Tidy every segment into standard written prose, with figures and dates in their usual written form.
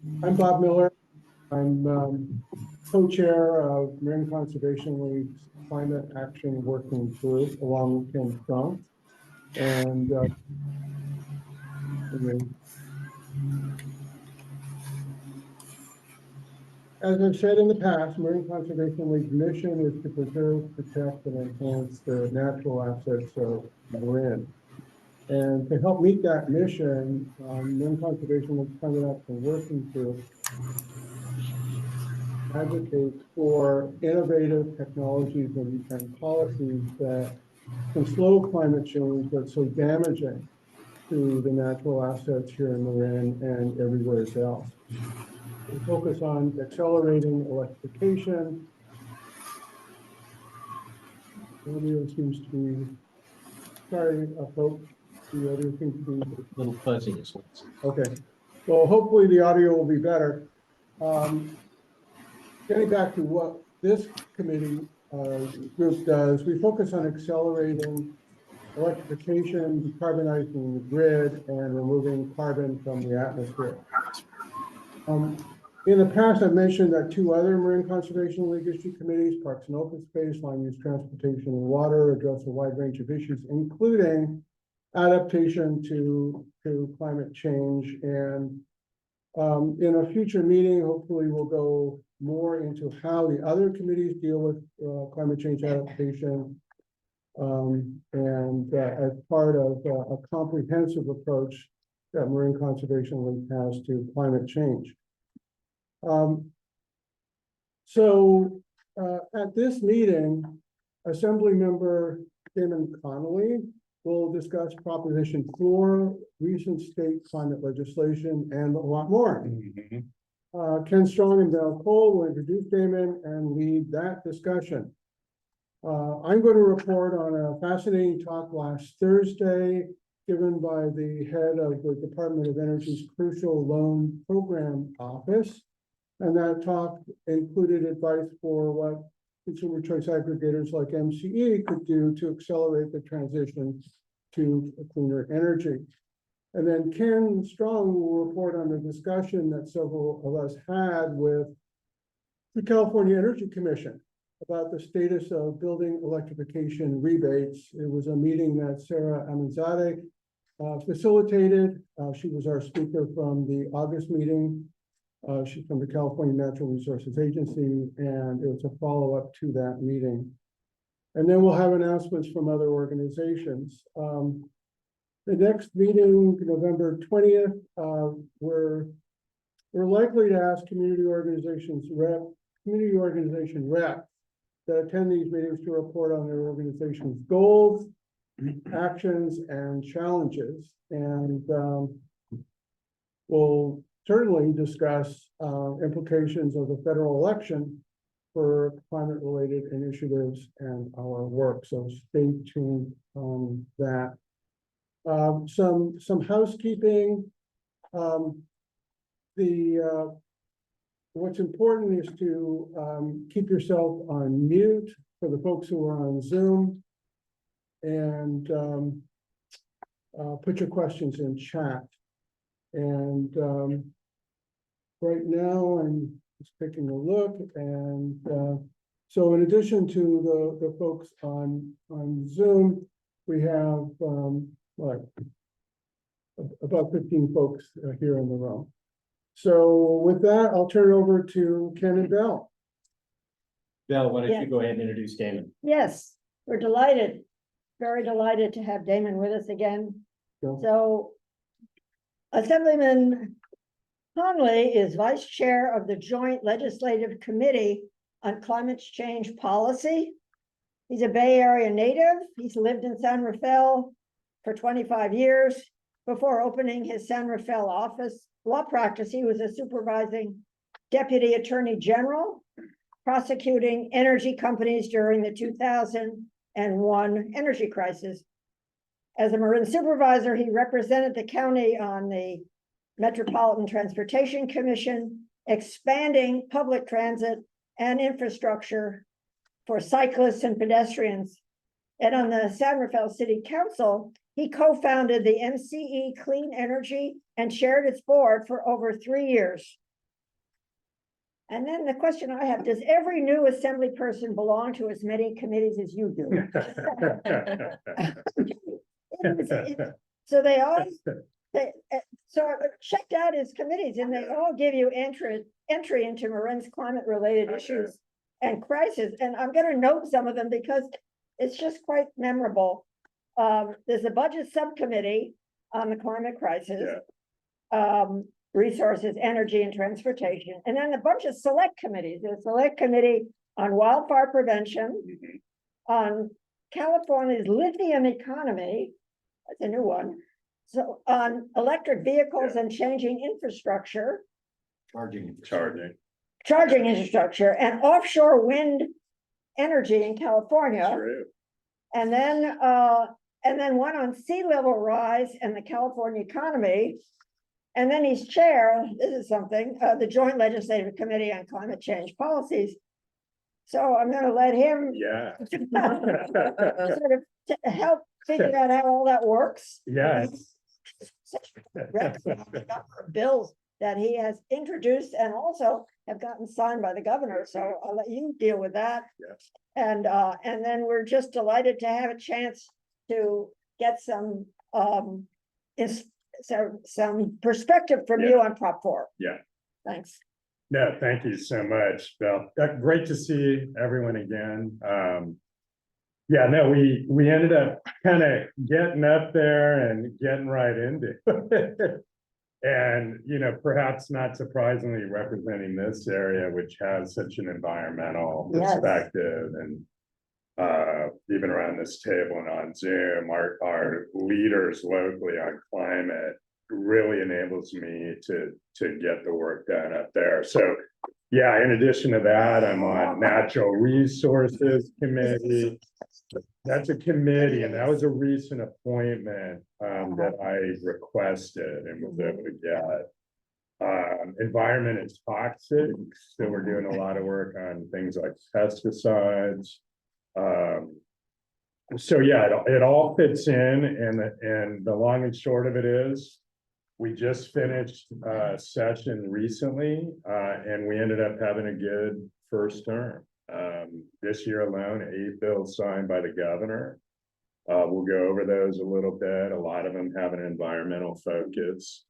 I'm Bob Miller. I'm co-chair of Marine Conservation League's Climate Action Working Group, along with Ken Strong. And as I've said in the past, Marine Conservation League's mission is to preserve, protect, and enhance the natural assets of Marin. And to help meet that mission, Marine Conservation League's Climate Action Working Group advocates for innovative technologies and policies that can slow climate change, but so damaging to the natural assets here in Marin and everywhere else. We focus on accelerating electrification. Audio seems to be, sorry, folks, the audio seems to be a little fuzzy. Okay. Well, hopefully the audio will be better. Getting back to what this committee group does, we focus on accelerating electrification, decarbonizing the grid, and removing carbon from the atmosphere. In the past, I've mentioned that two other Marine Conservation League issue committees, Parks and Open Space, Land Use, Transportation, and Water, address a wide range of issues, including adaptation to climate change. And in a future meeting, hopefully we'll go more into how the other committees deal with climate change adaptation and as part of a comprehensive approach that Marine Conservation League has to climate change. At this meeting, Assembly Member Damon Connelly will discuss Proposition 4, recent state climate legislation, and a lot more. Ken Strong and Val Cole will introduce Damon and lead that discussion. I'm going to report on a fascinating talk last Thursday given by the head of the Department of Energy's Crucial Loan Program Office. And that talk included advice for what consumer choice aggregators like MCE could do to accelerate the transition to cleaner energy. And then Ken Strong will report on the discussion that several of us had with the California Energy Commission about the status of building electrification rebates. It was a meeting that Sarah Amendzadeh facilitated. She was our speaker from the August meeting. She's from the California Natural Resources Agency, and it was a follow-up to that meeting. And then we'll have announcements from other organizations. The next meeting, November 20th, we're likely to ask community organization reps that attend these meetings to report on their organization's goals, actions, and challenges. And we'll certainly discuss implications of the federal election for climate-related initiatives and our work. So stay tuned on that. Some housekeeping. What's important is to keep yourself on mute for the folks who are on Zoom, and put your questions in chat. And right now I'm just taking a look, and so in addition to the folks on Zoom, we have about 15 folks here in the room. So with that, I'll turn it over to Ken and Val. Val, why don't you go ahead and introduce Damon? Yes, we're delighted, very delighted to have Damon with us again. So Assemblyman Connelly is Vice Chair of the Joint Legislative Committee on Climate Change Policy. He's a Bay Area native. He's lived in San Rafael for 25 years. Before opening his San Rafael office law practice, he was a supervising deputy attorney general, prosecuting energy companies during the 2001 energy crisis. As a Marin supervisor, he represented the county on the Metropolitan Transportation Commission, expanding public transit and infrastructure for cyclists and pedestrians. And on the San Rafael City Council, he co-founded the MCE Clean Energy and chaired its board for over 3 years. And then the question I have, does every new assembly person belong to as many committees as you do? So they all, so I checked out his committees and they all give you entry into Marin's climate-related issues and crisis. And I'm gonna note some of them because it's just quite memorable. There's a budget subcommittee on the climate crisis. Resources, energy and transportation, and then a bunch of select committees. There's a select committee on wildfire prevention, on California's lithium economy, that's a new one. So on electric vehicles and changing infrastructure, Charging. charging infrastructure, and offshore wind energy in California. True. And then one on sea level rise and the California economy. And then he's chair, this is something, the Joint Legislative Committee on Climate Change Policies. So I'm gonna let him Yeah. sort of help figure out how all that works. Yes. Bills that he has introduced and also have gotten signed by the governor, so I'll let you deal with that. Yes. And then we're just delighted to have a chance to get some some perspective from you on Prop 4. Yeah. Thanks. No, thank you so much, Bill. Great to see everyone again. Yeah, no, we ended up kind of getting up there and getting right into it. And, you know, perhaps not surprisingly representing this area, which has such an environmental perspective and even around this table and on Zoom, our leaders locally on climate really enables me to get the work done up there. So yeah, in addition to that, I'm on Natural Resources Committee. That's a committee, and that was a recent appointment that I requested and was able to get. Environment is toxic, so we're doing a lot of work on things like pesticides. So yeah, it all fits in, and the long and short of it is, we just finished a session recently, and we ended up having a good first term. This year alone, 8 bills signed by the governor. We'll go over those a little bit. A lot of them have an environmental focus.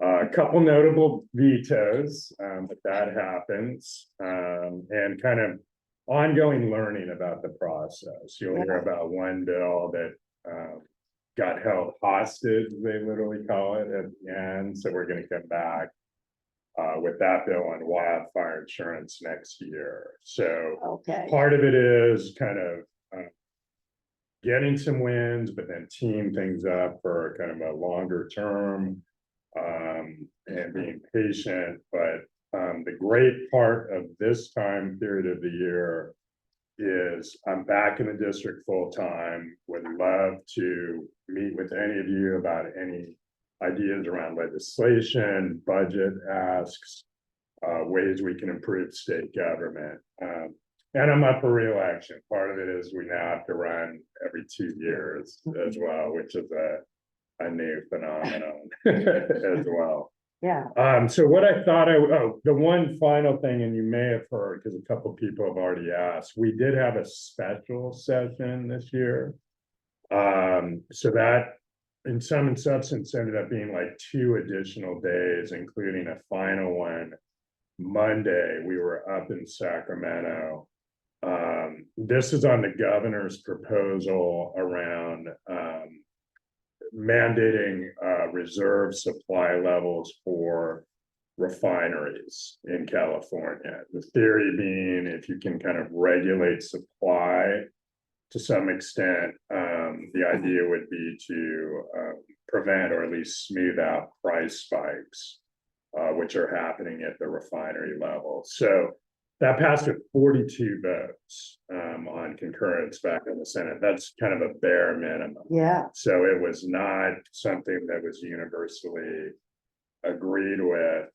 A couple notable vetoes, but that happens, and kind of ongoing learning about the process. You'll hear about one bill that got held hostage, they literally call it at the end. So we're going to come back with that bill on wildfire insurance next year. So part of it is kind of getting some wins, but then teeing things up for kind of a longer term and being patient. But the great part of this time period of the year is I'm back in the district full time. Would love to meet with any of you about any ideas around legislation, budget asks, ways we can improve state government. And I'm up for re-election. Part of it is we now have to run every 2 years as well, which is a new phenomenon as well. Yeah. So what I thought the one final thing, and you may have heard, because a couple people have already asked, we did have a special session this year. So that in sum and substance ended up being like 2 additional days, including a final one Monday. We were up in Sacramento. This is on the governor's proposal around mandating reserve supply levels for refineries in California. The theory being, if you can kind of regulate supply to some extent, the idea would be to prevent or at least smooth out price spikes, which are happening at the refinery level. So that passed with 42 votes on concurrence back in the Senate. That's kind of a bare minimum. Yeah. So it was not something that was universally agreed with.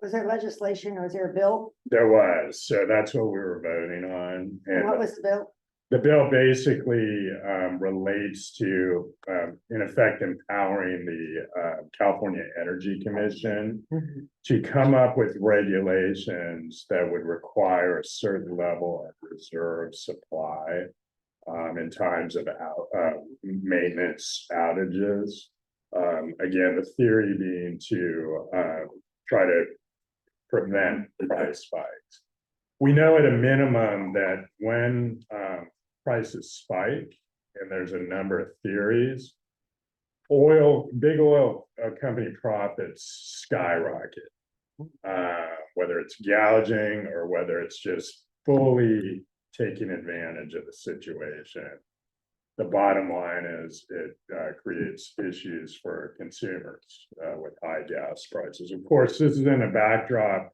Was there legislation or was there a bill? There was, so that's what we were voting on. And what was the bill? The bill basically relates to, in effect, empowering the California Energy Commission to come up with regulations that would require a certain level of reserve supply in times of maintenance outages. Again, the theory being to try to prevent price spikes. We know at a minimum that when prices spike, and there's a number of theories, big oil company profits skyrocket. Whether it's gouging or whether it's just fully taking advantage of the situation. The bottom line is it creates issues for consumers with high gas prices. Of course, this is in a backdrop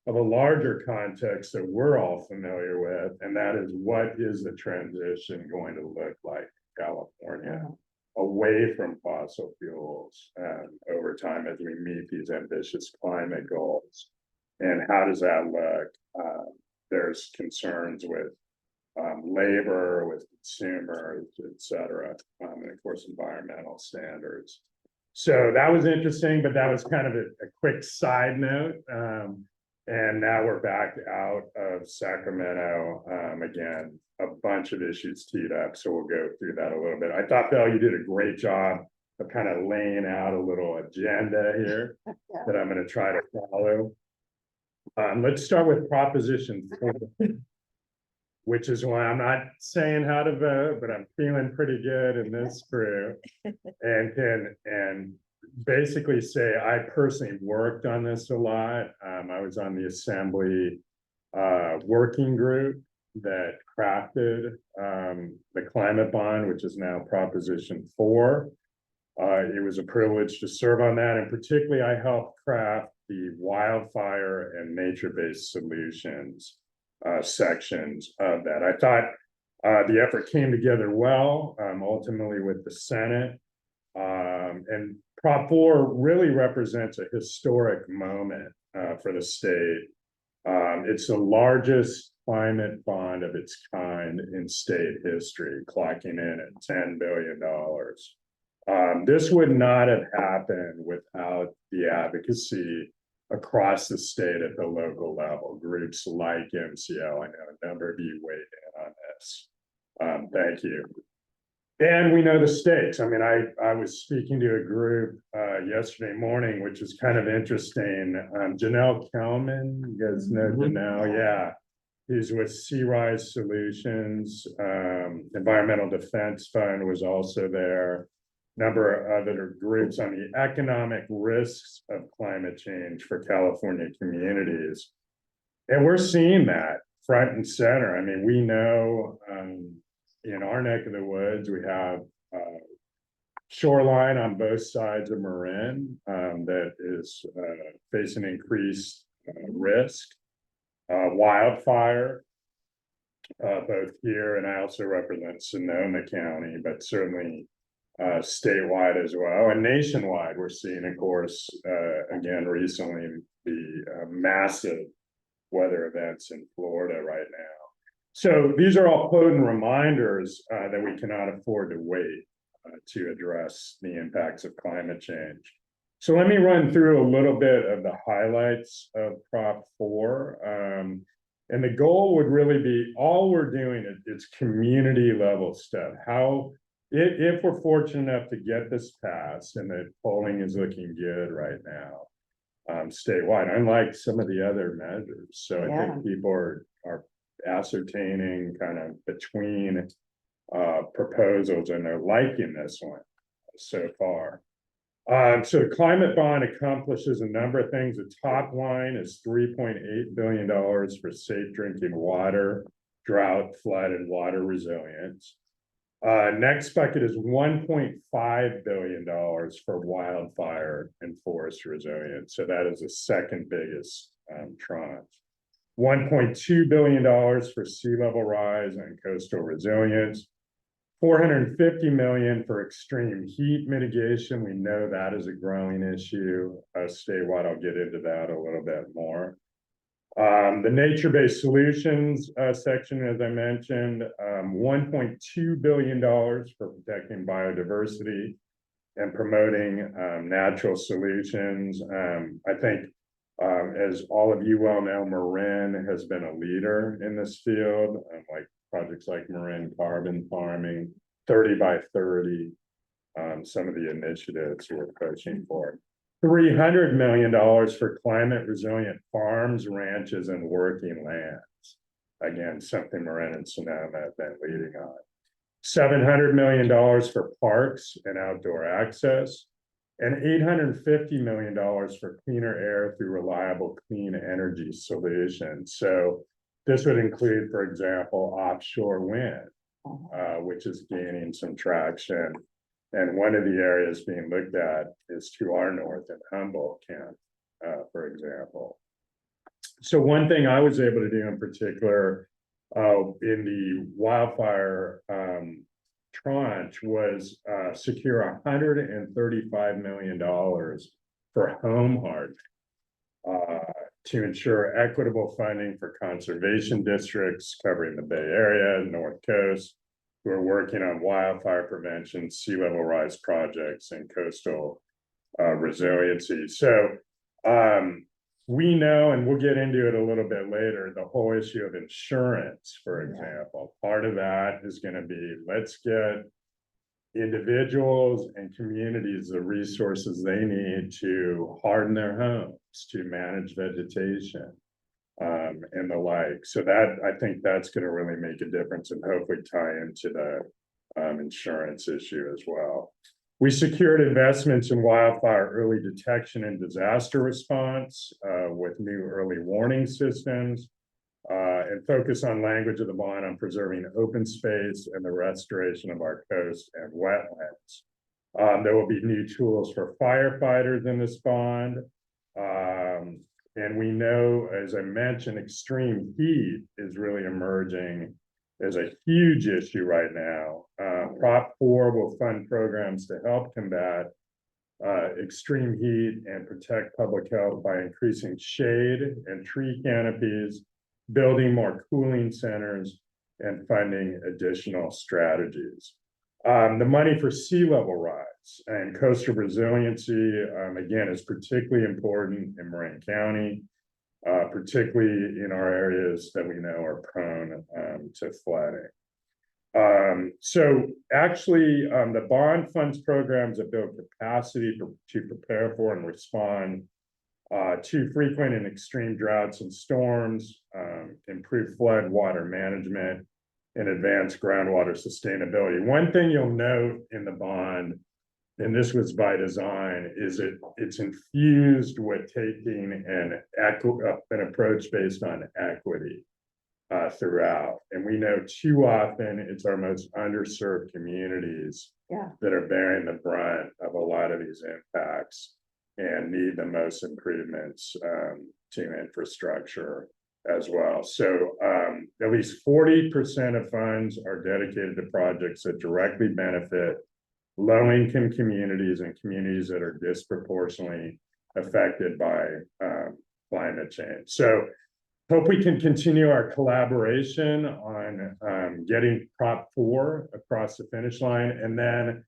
of a larger context that we're all familiar with, and that is what is the transition going to look like in California away from fossil fuels over time as we meet these ambitious climate goals. And how does that look? There's concerns with labor, with consumers, et cetera, and of course, environmental standards. So that was interesting, but that was kind of a quick side note. And now we're back out of Sacramento. Again, a bunch of issues teed up, so we'll go through that a little bit. I thought, Bill, you did a great job of kind of laying out a little agenda here that I'm going to try to follow. Let's start with Proposition 4, which is why I'm not saying how to vote, but I'm feeling pretty good in this crew, and basically say I personally worked on this a lot. I was on the Assembly working group that crafted the climate bond, which is now Proposition 4. It was a privilege to serve on that, and particularly I helped craft the wildfire and nature-based solutions sections of that. I thought the effort came together well, ultimately with the Senate. And Prop 4 really represents a historic moment for the state. It's the largest climate bond of its kind in state history, clocking in at $10 billion. This would not have happened without the advocacy across the state at the local level, groups like MCL. I know a number of you weighed in on this. Thank you. And we know the stakes. I mean, I was speaking to a group yesterday morning, which is kind of interesting. Janelle Kelman, you guys know Janelle, yeah. He's with Sea Rise Solutions. Environmental Defense Fund was also there. Number of other groups on the economic risks of climate change for California communities. And we're seeing that front and center. I mean, we know in our neck of the woods, we have shoreline on both sides of Marin that is facing increased risk. Wildfire, both here, and I also represent Sonoma County, but certainly statewide as well, and nationwide. We're seeing, of course, again recently, the massive weather events in Florida right now. So these are all potent reminders that we cannot afford to wait to address the impacts of climate change. So let me run through a little bit of the highlights of Prop 4. And the goal would really be, all we're doing is community level stuff. How, if we're fortunate enough to get this passed, and the polling is looking good right now, statewide, unlike some of the other measures. So I think people are ascertaining kind of between proposals, and they're liking this one so far. So the climate bond accomplishes a number of things. The top line is $3.8 billion for safe drinking water, drought, flood, and water resilience. Next bucket is $1.5 billion for wildfire and forest resilience. So that is the second biggest tranche. $1.2 billion for sea level rise and coastal resilience. $450 million for extreme heat mitigation. We know that is a growing issue statewide. I'll get into that a little bit more. The nature-based solutions section, as I mentioned, $1.2 billion for protecting biodiversity and promoting natural solutions. I think, as all of you well know, Marin has been a leader in this field, like projects like Marin carbon farming, 30 by 30, some of the initiatives we're pushing for. $300 million for climate resilient farms, ranches, and working lands. Again, something Marin and Sonoma have been leading on. $700 million for parks and outdoor access, and $850 million for cleaner air through reliable clean energy solutions. So this would include, for example, offshore wind, which is gaining some traction. And one of the areas being looked at is to our north in Humboldt County, for example. So one thing I was able to do in particular in the wildfire tranche was secure $135 million for home hardening to ensure equitable funding for conservation districts covering the Bay Area, North Coast, who are working on wildfire prevention, sea level rise projects, and coastal resiliency. So we know, and we'll get into it a little bit later, the whole issue of insurance, for example. Part of that is going to be, let's get individuals and communities the resources they need to harden their homes, to manage vegetation, and the like. So that, I think that's going to really make a difference and hopefully tie into the insurance issue as well. We secured investments in wildfire early detection and disaster response with new early warning systems, and focus on language of the bond on preserving open space and the restoration of our coast and wetlands. There will be new tools for firefighters in this bond. And we know, as I mentioned, extreme heat is really emerging as a huge issue right now. Prop 4 will fund programs to help combat extreme heat and protect public health by increasing shade and tree canopies, building more cooling centers, and funding additional strategies. The money for sea level rise and coastal resiliency, again, is particularly important in Marin County, particularly in our areas that we know are prone to flooding. So actually, the bond funds programs that build capacity to prepare for and respond to frequent and extreme droughts and storms, improve flood water management, and advance groundwater sustainability. One thing you'll note in the bond, and this was by design, is it's infused with taking an approach based on equity throughout. And we know too often it's our most underserved communities that are bearing the brunt of a lot of these impacts and need the most improvements to infrastructure as well. So at least 40% of funds are dedicated to projects that directly benefit low-income communities and communities that are disproportionately affected by climate change. So hope we can continue our collaboration on getting Prop 4 across the finish line. And then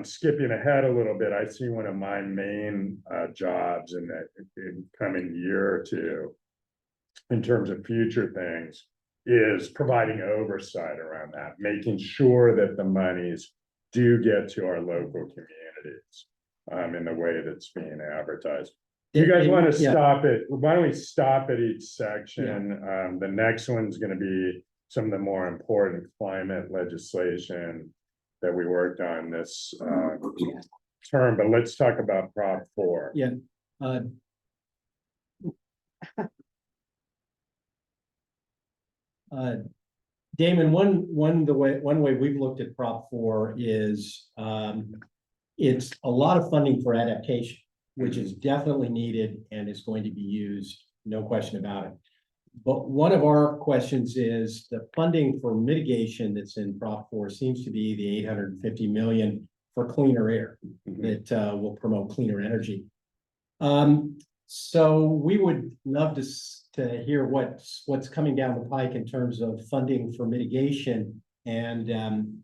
skipping ahead a little bit, I see one of my main jobs in the coming year or two, in terms of future things, is providing oversight around that, making sure that the monies do get to our local communities in the way that's being advertised. You guys want to stop it? Why don't we stop at each section? The next one's going to be some of the more important climate legislation that we worked on this term, but let's talk about Prop 4. Yeah. Damon, one way we've looked at Prop 4 is it's a lot of funding for adaptation, which is definitely needed and is going to be used, no question about it. But one of our questions is the funding for mitigation that's in Prop 4 seems to be the $850 million for cleaner air that will promote cleaner energy. So we would love to hear what's coming down the pike in terms of funding for mitigation and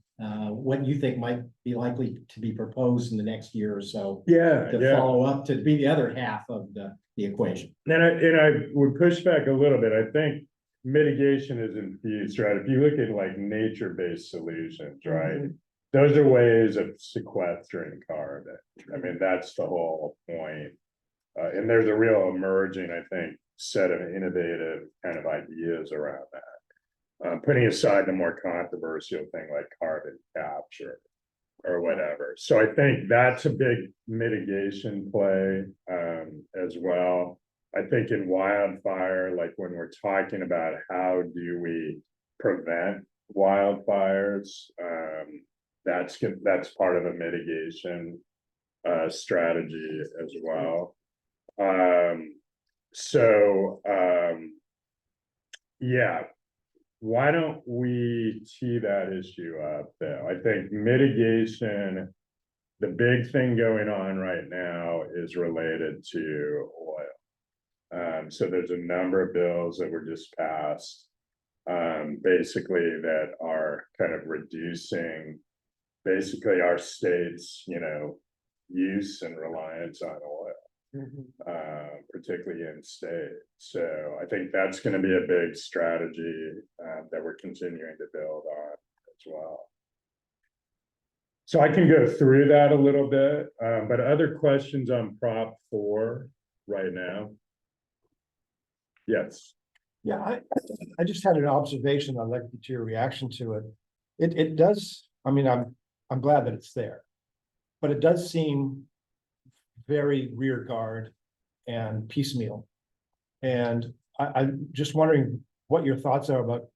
what you think might be likely to be proposed in the next year or so Yeah, to yeah. follow up to be the other half of the equation. And I would push back a little bit. I think mitigation is infused, right? If you look at like nature-based solutions, right? Those are ways of sequestering carbon. I mean, that's the whole point. And there's a real emerging, I think, set of innovative kind of ideas around that. Putting aside the more controversial thing like carbon capture or whatever. So I think that's a big mitigation play as well. I think in wildfire, like when we're talking about how do we prevent wildfires, that's part of a mitigation strategy as well. Yeah, why don't we tee that issue up though? I think mitigation, the big thing going on right now is related to oil. So there's a number of bills that were just passed, basically that are kind of reducing basically our state's, use and reliance on oil. Particularly in state. So I think that's going to be a big strategy that we're continuing to build on as well. So I can go through that a little bit, but other questions on Prop 4 right now? Yes. Yeah, I just had an observation. I'd like to get your reaction to it. It does, I mean, I'm glad that it's there, but it does seem very rear guard and piecemeal. And I'm just wondering what your thoughts are about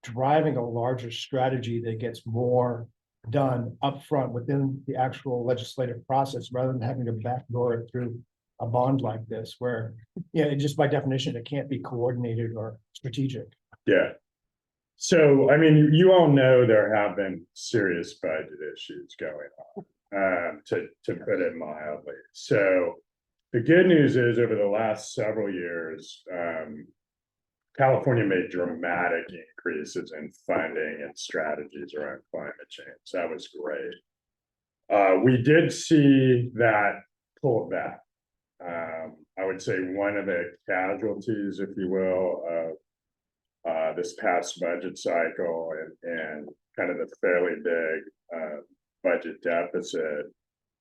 driving a larger strategy that gets more done upfront within the actual legislative process, rather than having to backdoor it through a bond like this, where, just by definition, it can't be coordinated or strategic. Yeah. So, I mean, you all know there have been serious budget issues going on, to put it mildly. So the good news is over the last several years, California made dramatic increases in funding and strategies around climate change. That was great. We did see that pull back. I would say one of the casualties, if you will, of this past budget cycle and kind of the fairly big budget deficit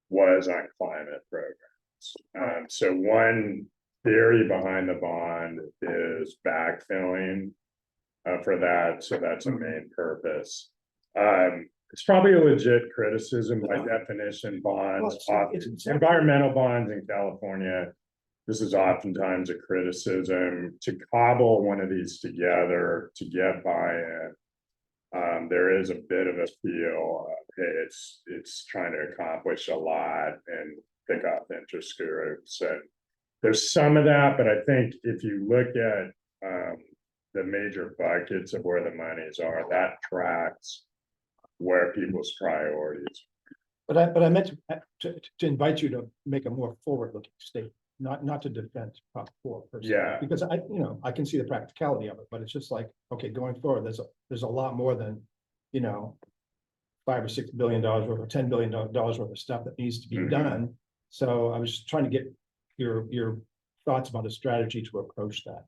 was on climate programs. So one theory behind the bond is backfilling for that. So that's a main purpose. It's probably a legit criticism by definition. Bonds, environmental bonds in California, this is oftentimes a criticism. To cobble one of these together to get buy-in, there is a bit of a feel of, hey, it's trying to accomplish a lot and pick up interest groups. And there's some of that, but I think if you look at the major buckets of where the monies are, that tracks where people's priorities. But I meant to invite you to make a more forward-looking statement, not to defend Prop 4 per se. Yeah. Because I can see the practicality of it, but it's just like, okay, going forward, there's a lot more than, $5 or $6 billion worth or $10 billion worth of stuff that needs to be done. So I was just trying to get your thoughts about a strategy to approach that.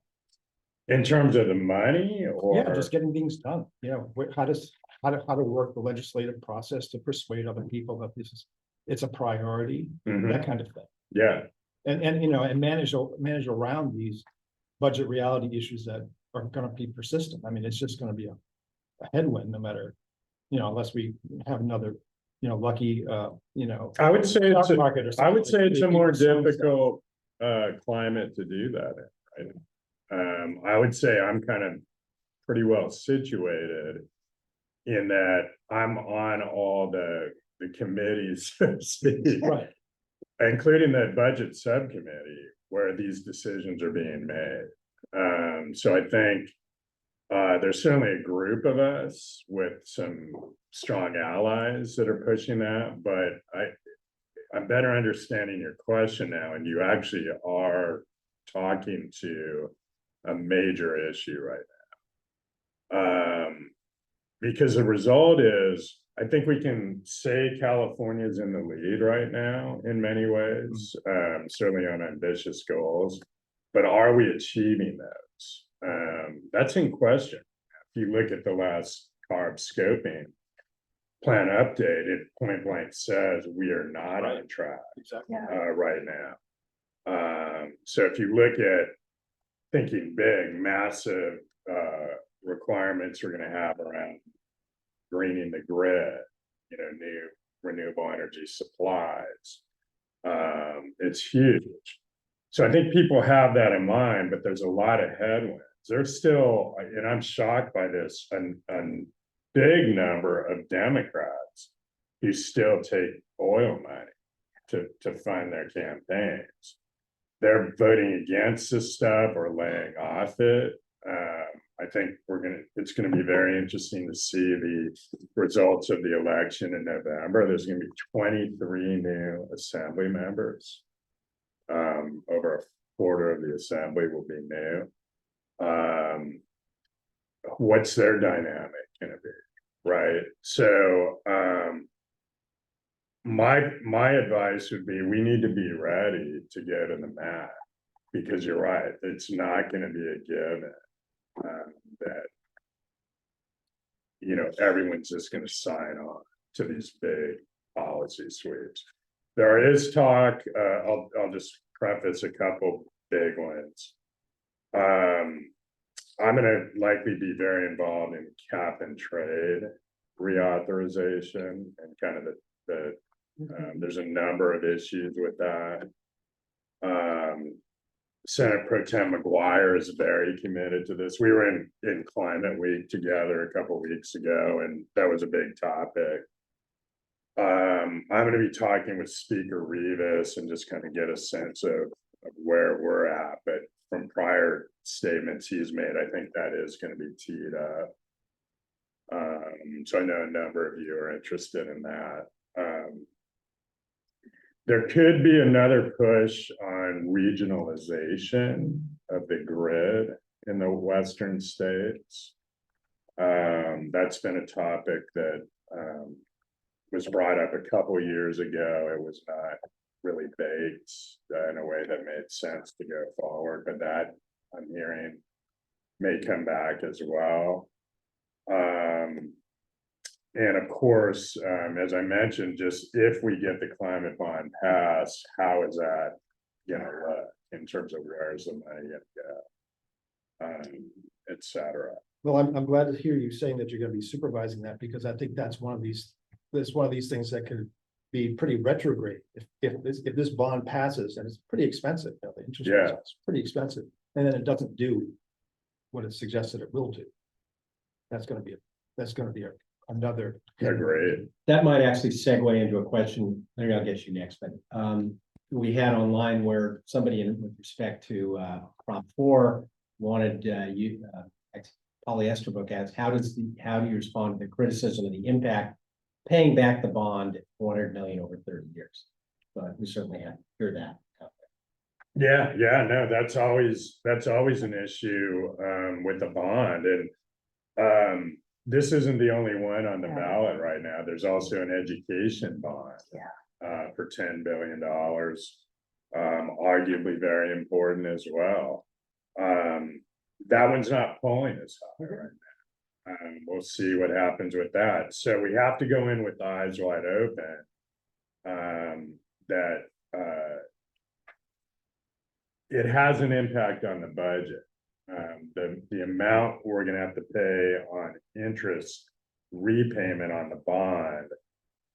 In terms of the money, or just getting things done. How to work the legislative process to persuade other people that it's a priority, that kind of thing. Yeah. And manage around these budget reality issues that are going to be persistent. I mean, it's just going to be a headwind, no matter, unless we have another, lucky, I would say it's stock market or something. I would say it's a more People difficult climate to do that in, right? I would say I'm kind of pretty well situated in that I'm on all the committees, so to speak, right, including the budget subcommittee where these decisions are being made. So I think there's certainly a group of us with some strong allies that are pushing that, but I'm better understanding your question now, and you actually are talking to a major issue right now. Because the result is, I think we can say California's in the lead right now in many ways, certainly on ambitious goals, but are we achieving those? That's in question. If you look at the last CARB scoping plan update, it point blank says we are not on track Exactly. right now. So if you look at thinking big, massive requirements we're going to have around greening the grid, new renewable energy supplies, it's huge. So I think people have that in mind, but there's a lot of headwinds. There's still, and I'm shocked by this, a big number of Democrats who still take oil money to fund their campaigns. They're voting against this stuff or laying off it. I think it's gonna be very interesting to see the results of the election in November. There's gonna be 23 new assembly members. Over a quarter of the assembly will be new. What's their dynamic gonna be, right? So my advice would be we need to be ready to go to the mat, because you're right, it's not gonna be a given that everyone's just gonna sign on to these big policy sweeps. There is talk, I'll just preface a couple big ones. I'm gonna likely be very involved in cap and trade reauthorization and kind of there's a number of issues with that. Senate Pro Tem McGuire is very committed to this. We were in Climate Week together a couple weeks ago, and that was a big topic. I'm going to be talking with Speaker Rivas and just kind of get a sense of where we're at. But from prior statements he's made, I think that is going to be teed up. So I know a number of you are interested in that. There could be another push on regionalization of the grid in the Western states. That's been a topic that was brought up a couple years ago. It was not really baked in a way that made sense to go forward, but that I'm hearing may come back as well. And of course, as I mentioned, just if we get the climate bond passed, how is that gonna look in terms of where's the money gonna go, et cetera. Well, I'm glad to hear you saying that you're gonna be supervising that, because I think that's one of these things that could be pretty retrograde. If this bond passes, and it's pretty expensive, the interest rate is pretty expensive, and then it doesn't do what it suggested it will do. That's gonna be another. Agreed. That might actually segue into a question, maybe I'll get you next, but we had online where somebody with respect to Prop 4 wanted polyester book ads. How do you respond to the criticism of the impact paying back the bond at 400 million over 30 years? But we certainly have to hear that. Yeah, no, that's always an issue with the bond, and this isn't the only one on the ballot right now. There's also an education bond for $10 billion, arguably very important as well. That one's not polling as high right now. We'll see what happens with that. So we have to go in with eyes wide open. That it has an impact on the budget. The amount we're going to have to pay on interest repayment on the bond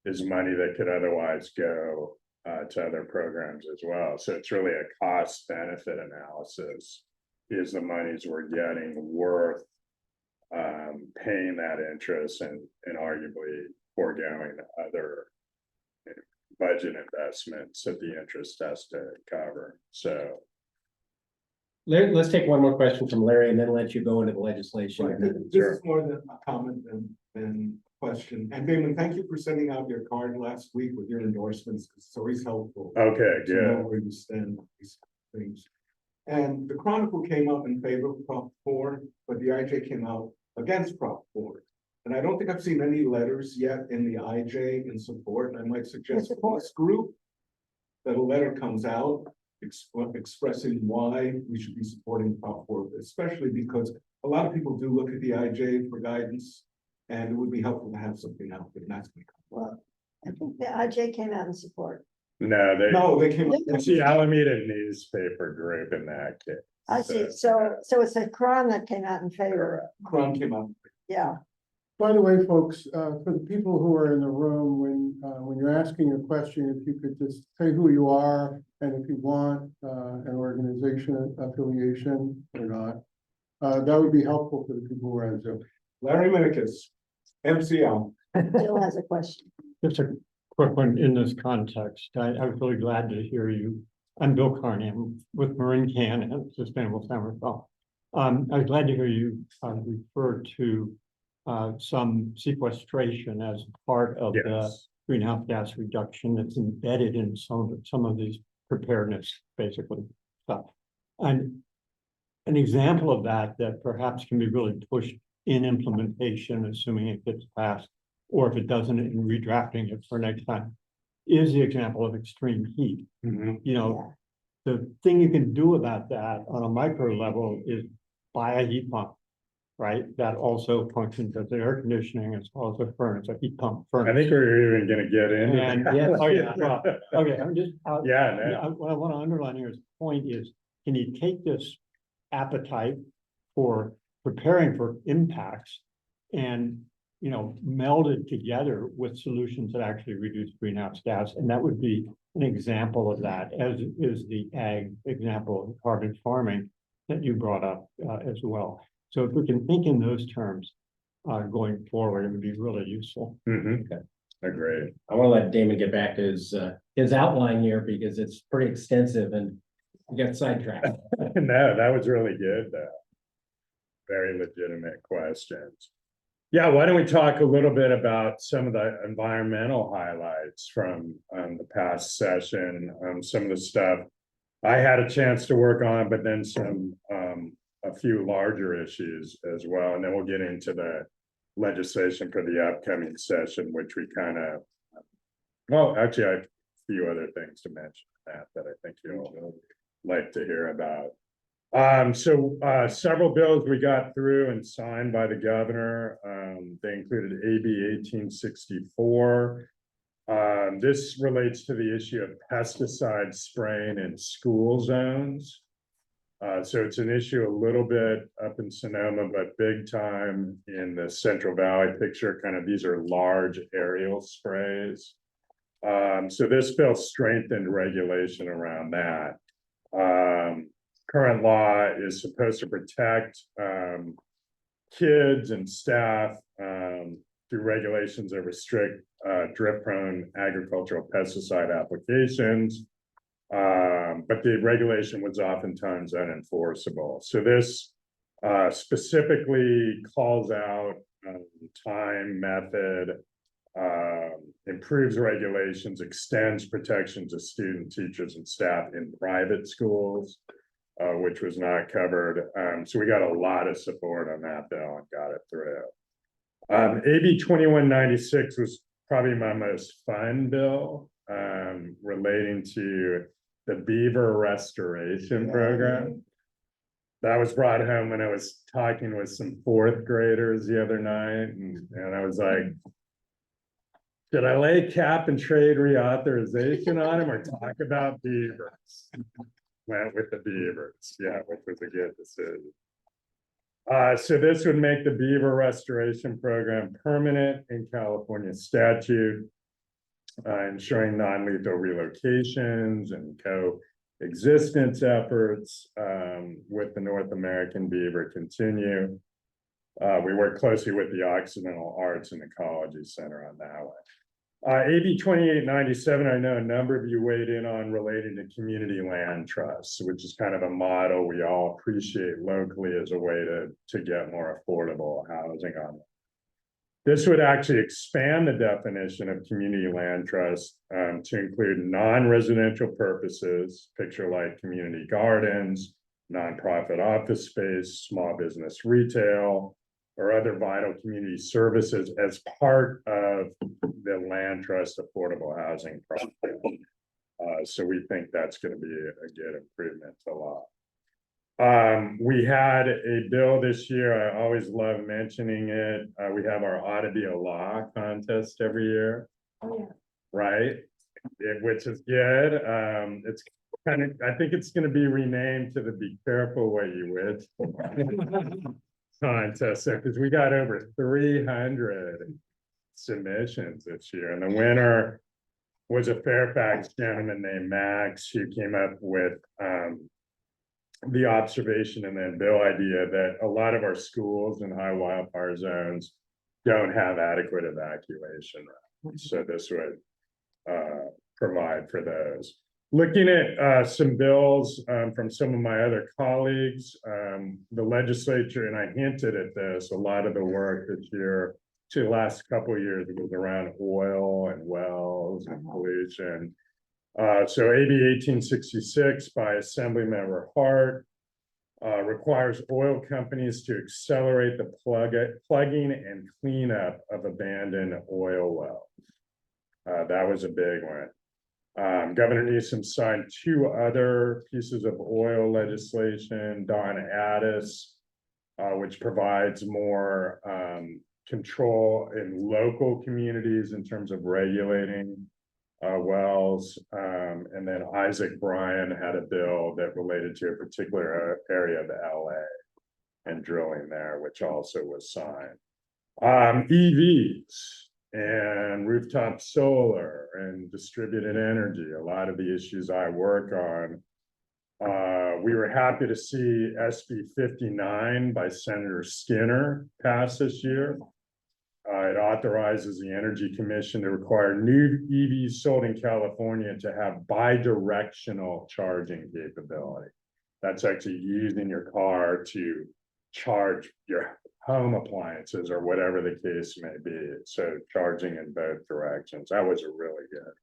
is money that could otherwise go to other programs as well. So it's really a cost benefit analysis. Is the monies we're getting worth paying that interest and arguably foregoing other budget investments that the interest has to cover? So Let's take one more question from Larry and then let you go into the legislation. This is more than a comment than question. And Damon, thank you for sending out your card last week with your endorsements. It's always helpful. Okay, To know good. where you stand on these things. And the Chronicle came up in favor of Prop 4, but the IJ came out against Prop 4. And I don't think I've seen any letters yet in the IJ in support. I might suggest to this group that a letter comes out expressing why we should be supporting Prop 4, especially because a lot of people do look at the IJ for guidance, and it would be helpful to have something out there. That's my comment. Well, I think the IJ came out in support. No, No, they came. it's the Alameda newspaper group in that case. I see, so it's a Cron that came out in favor, Cron came out. yeah. By the way, folks, for the people who are in the room, when you're asking a question, if you could just say who you are and if you want an organization affiliation or not, that would be helpful for the people who are on Zoom. Larry Minikis, MCL. Jill has a question. Just a quick one in this context. I was really glad to hear you. I'm Bill Carney. I'm with Marin Can and Sustainable San Rafael. I was glad to hear you refer to some sequestration as part of the Yes, greenhouse gas reduction that's embedded in some of these preparedness, basically stuff. And an example of that perhaps can be really pushed in implementation, assuming it gets passed, or if it doesn't, in redrafting it for next time, is the example of extreme heat. mhm, You know, the thing you can do about that on a micro level is buy a heat pump, right? That also functions as air conditioning as well as a furnace, a heat pump I furnace. think we're even gonna get into And, that. yeah, oh yeah, well, okay, I'm just. Yeah, Yeah, no, what I want to underline here is the point is, can you take this appetite for preparing for impacts and, you know, meld it together with solutions that actually reduce greenhouse gas? And that would be an example of that, as is the ag example of carbon farming that you brought up as well. So if we can think in those terms going forward, it would be really useful. mhm, agreed. I want to let Damon get back to his outline here because it's pretty extensive and we got sidetracked. No, that was really good, though. Very legitimate questions. Yeah, why don't we talk a little bit about some of the environmental highlights from the past session, some of the stuff I had a chance to work on, but then some a few larger issues as well, and then we'll get into the legislation for the upcoming session, which we kind of, well, actually, I have a few other things to mention that I think you'll like to hear about. Several bills we got through and signed by the governor. They included AB 1864. This relates to the issue of pesticide spraying in school zones. So it's an issue a little bit up in Sonoma, but big time in the Central Valley picture. Kind of these are large aerial sprays. So this bill strengthened regulation around that. Current law is supposed to protect kids and staff through regulations that restrict drift-prone agricultural pesticide applications. But the regulation was oftentimes unenforceable. So this specifically calls out time, method, improves regulations, extends protections of student, teachers, and staff in private schools, which was not covered. So we got a lot of support on that bill and got it through. AB 2196 was probably my most fun bill, relating to the beaver restoration program. That was brought home when I was talking with some fourth graders the other night, and I was like, should I lay cap and trade reauthorization on him or talk about beavers? Went with the beavers, yeah, which was a good decision. So this would make the beaver restoration program permanent in California statute, ensuring non-lethal relocations and coexistence efforts with the North American beaver continue. We work closely with the Occidental Arts and Ecology Center on that one. AB 2897, I know a number of you weighed in on relating to community land trusts, which is kind of a model we all appreciate locally as a way to get more affordable housing on This would actually expand the definition of community land trust to include non-residential purposes, picture like community gardens, nonprofit office space, small business retail, or other vital community services as part of the land trust affordable housing project. So we think that's going to be a good improvement to law. We had a bill this year. I always love mentioning it. We have our Ought to Be a Law contest every year. Oh, yeah. Right? Which is good. It's kind of, I think it's going to be renamed to the Be Careful What You Wish contest, because we got over 300 submissions this year, and the winner was a Fairfax gentleman named Max, who came up with the observation and then bill idea that a lot of our schools in high wildfire zones don't have adequate evacuation routes. So this would provide for those. Looking at some bills from some of my other colleagues, the legislature, and I hinted at this, a lot of the work this year, to the last couple of years, was around oil and wells and pollution. So AB 1866 by Assemblymember Hart requires oil companies to accelerate the plugging and cleanup of abandoned oil wells. That was a big one. Governor Newsom signed 2 other pieces of oil legislation, Don Addis, which provides more control in local communities in terms of regulating wells, and then Isaac Bryan had a bill that related to a particular area of LA and drilling there, which also was signed. EVs and rooftop solar and distributed energy, a lot of the issues I work on. We were happy to see SB 59 by Senator Skinner pass this year. It authorizes the Energy Commission to require new EVs sold in California to have bi-directional charging capability. That's actually using your car to charge your home appliances or whatever the case may be. So charging in both directions. That was a really good.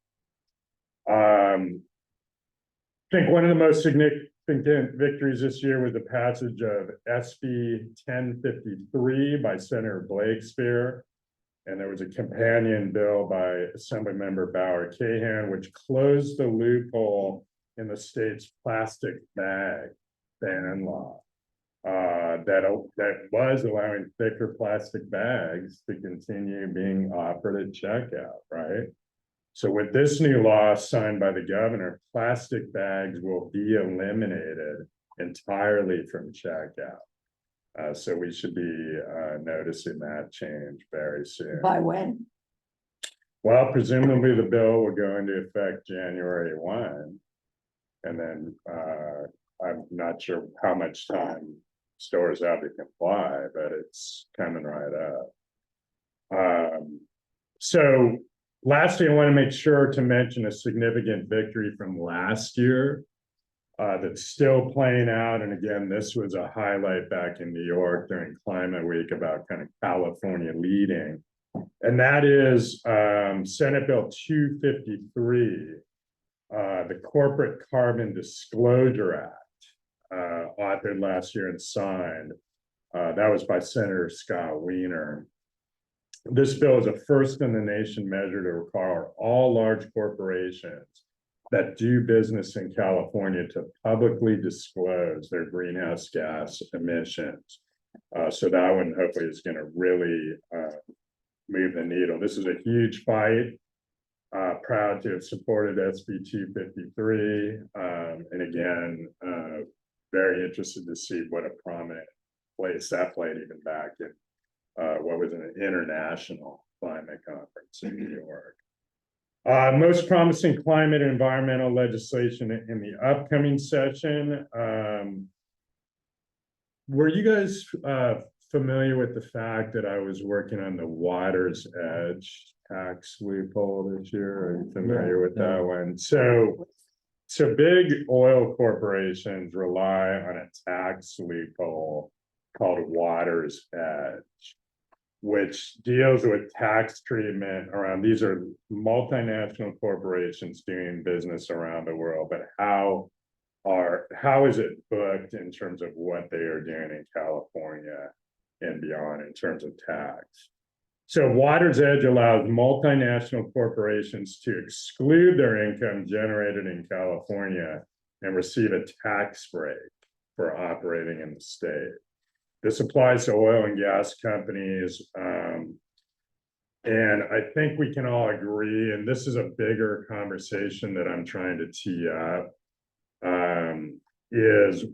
I think one of the most significant victories this year was the passage of SB 1053 by Senator Blakespear. And there was a companion bill by Assemblymember Bauer Cahan, which closed the loophole in the state's plastic bag ban law. That was allowing thicker plastic bags to continue being offered at checkout, right? So with this new law signed by the governor, plastic bags will be eliminated entirely from checkout. So we should be noticing that change very soon. By when? Well, presumably the bill will go into effect January 1. And then I'm not sure how much time stores have to comply, but it's coming right up. So lastly, I want to make sure to mention a significant victory from last year that's still playing out. And again, this was a highlight back in New York during Climate Week about kind of California leading. And that is Senate Bill 253, the Corporate Carbon Disclosure Act, authored last year and signed. That was by Senator Scott Wiener. This bill is a first in the nation measure to require all large corporations that do business in California to publicly disclose their greenhouse gas emissions. So that one hopefully is going to really move the needle. This is a huge fight. Proud to have supported SB 253. And again, very interested to see what a prominent place that played even back in what was an international climate conference in New York. Most promising climate and environmental legislation in the upcoming session. Were you guys familiar with the fact that I was working on the Water's Edge tax loophole this year? Are you familiar with that one? So big oil corporations rely on a tax loophole called Water's Edge. which deals with tax treatment around, these are multinational corporations doing business around the world, but how is it booked in terms of what they are doing in California and beyond in terms of tax? So Water's Edge allows multinational corporations to exclude their income generated in California and receive a tax break for operating in the state. This applies to oil and gas companies. And I think we can all agree, and this is a bigger conversation that I'm trying to tee up, is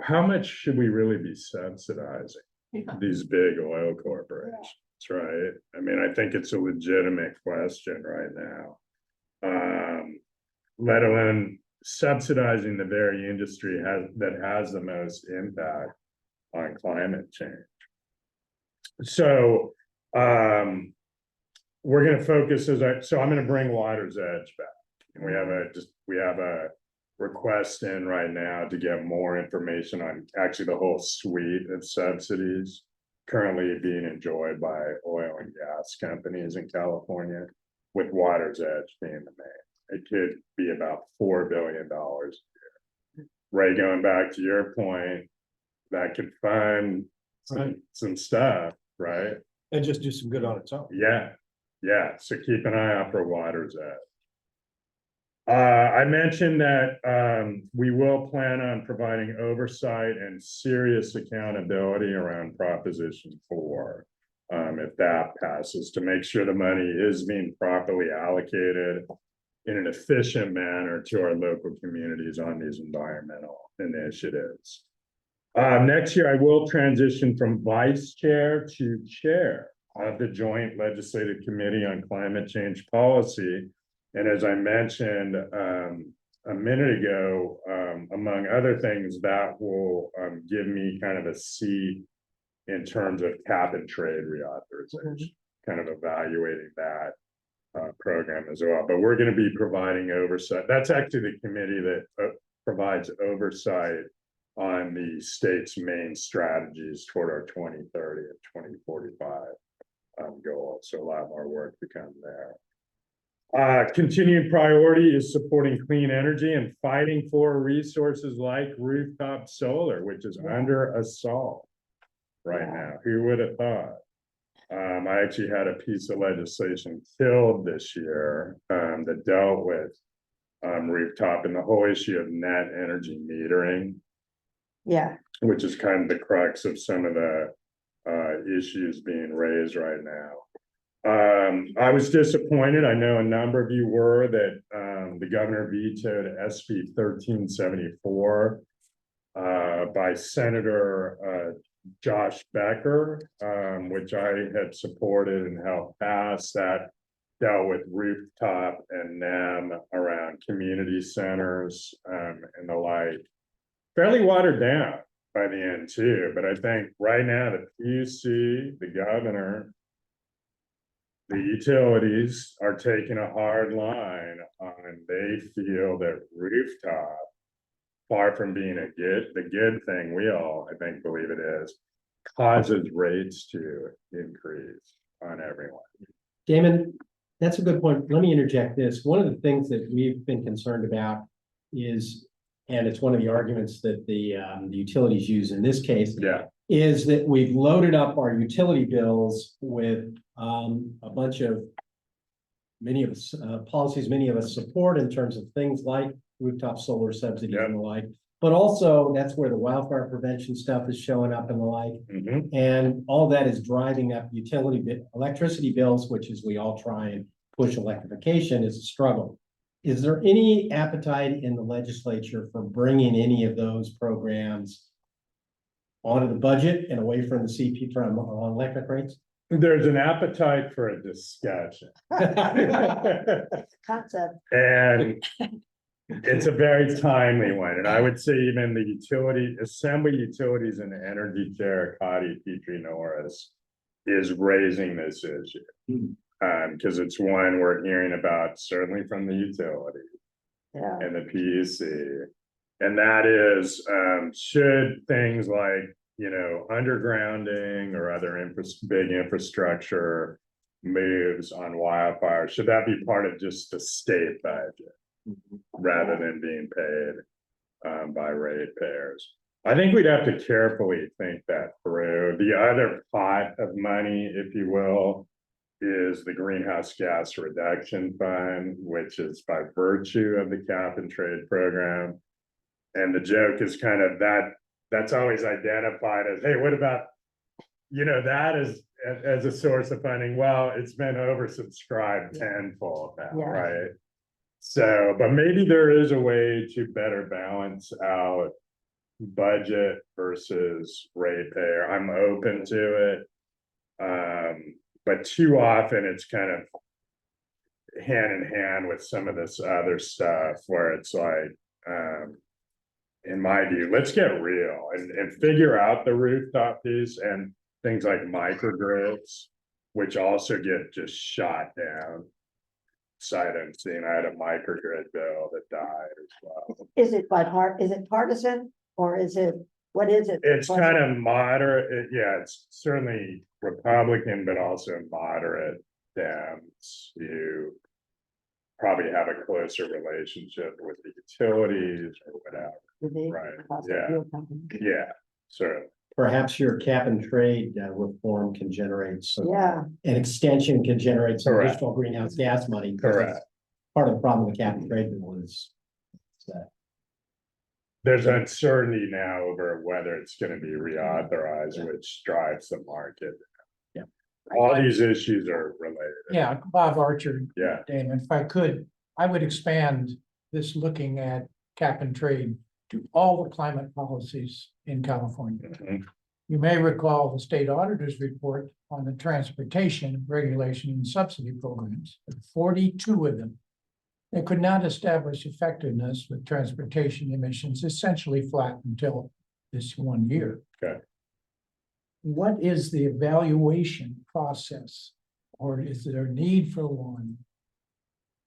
how much should we really be subsidizing these big oil corporations, right? I mean, I think it's a legitimate question right now. Let alone subsidizing the very industry that has the most impact on climate change. So we're going to focus so I'm going to bring Water's Edge back. And we have a request in right now to get more information on actually the whole suite of subsidies currently being enjoyed by oil and gas companies in California, with Water's Edge being the main. It could be about $4 billion a year. Ray, going back to your point, that could fund some stuff, right? And just do some good on its own. Yeah. So keep an eye out for Water's Edge. I mentioned that we will plan on providing oversight and serious accountability around Proposition 4, if that passes, to make sure the money is being properly allocated in an efficient manner to our local communities on these environmental initiatives. Next year, I will transition from vice chair to chair of the Joint Legislative Committee on Climate Change Policy. And as I mentioned a minute ago, among other things, that will give me kind of a seat in terms of cap and trade reauthorization, kind of evaluating that program as well. But we're going to be providing oversight. That's actually the committee that provides oversight on the state's main strategies toward our 2030 and 2045 goals. So a lot more work to come there. Continued priority is supporting clean energy and fighting for resources like rooftop solar, which is under assault right now. Who would have thought? I actually had a piece of legislation killed this year that dealt with rooftop and the whole issue of net energy metering. Yeah. Which is kind of the crux of some of the issues being raised right now. I was disappointed, I know a number of you were, that the governor vetoed SB 1374 by Senator Josh Becker, which I had supported and helped pass, that dealt with rooftop and NEM around community centers and the like. Fairly watered down by the end too, but I think right now the PUC, the governor, the utilities are taking a hard line on, they feel that rooftop, far from being the good thing we all, I think, believe it is, causes rates to increase on everyone. Damon, that's a good point. Let me interject this. One of the things that we've been concerned about is, and it's one of the arguments that the utilities use in this case, is that we've loaded up our utility bills with a bunch of policies many of us support in terms of things like rooftop solar subsidies and the like, but also that's where the wildfire prevention stuff is showing up and the like. And all that is driving up electricity bills, which, as we all try and push electrification, is a struggle. Is there any appetite in the legislature for bringing any of those programs onto the budget and away from the CP from electric rates? There's an appetite for a discussion. Concept. And it's a very timely one. And I would say even the Assembly Utilities and Energy Chair, Cotty Petrie Norris, is raising this issue. Because it's one we're hearing about, certainly from the utility and the PUC. And that is, should things like undergrounding or other big infrastructure moves on wildfire, should that be part of just the state budget rather than being paid by ratepayers? I think we'd have to carefully think that through. The other pot of money, if you will, is the greenhouse gas reduction fund, which is by virtue of the cap and trade program. And the joke is kind of that's always identified as, hey, what about, that as a source of funding? Well, it's been oversubscribed tenfold now, Yeah. right? So, but maybe there is a way to better balance out budget versus ratepayer. I'm open to it. But too often it's kind of hand in hand with some of this other stuff where it's like, in my view, let's get real and figure out the rooftop piece and things like microgrids, which also get just shot down. Sight unseen. I had a microgrid bill that died as well. Is it is it partisan or what is it? It's kind of moderate. Yeah, it's certainly Republican, but also moderate Dems. You probably have a closer relationship with the utilities or whatever. Right, yeah. Yeah, certainly. Perhaps your cap and trade reform can generate some. Yeah. An extension can generate some Correct. additional greenhouse gas money. because Correct. Part of the problem with cap and trade bill is that. There's uncertainty now over whether it's going to be reauthorized, which drives the market. Yeah. All these issues are related. Yeah, Bob Archer, Yeah, Damon, if I could, I would expand this looking at cap and trade to all the climate policies in California. Mhm. You may recall the state auditor's report on the transportation regulation and subsidy programs, 42 of them. They could not establish effectiveness with transportation emissions, essentially flat until this 1 year. Okay. What is the evaluation process, or is there a need for one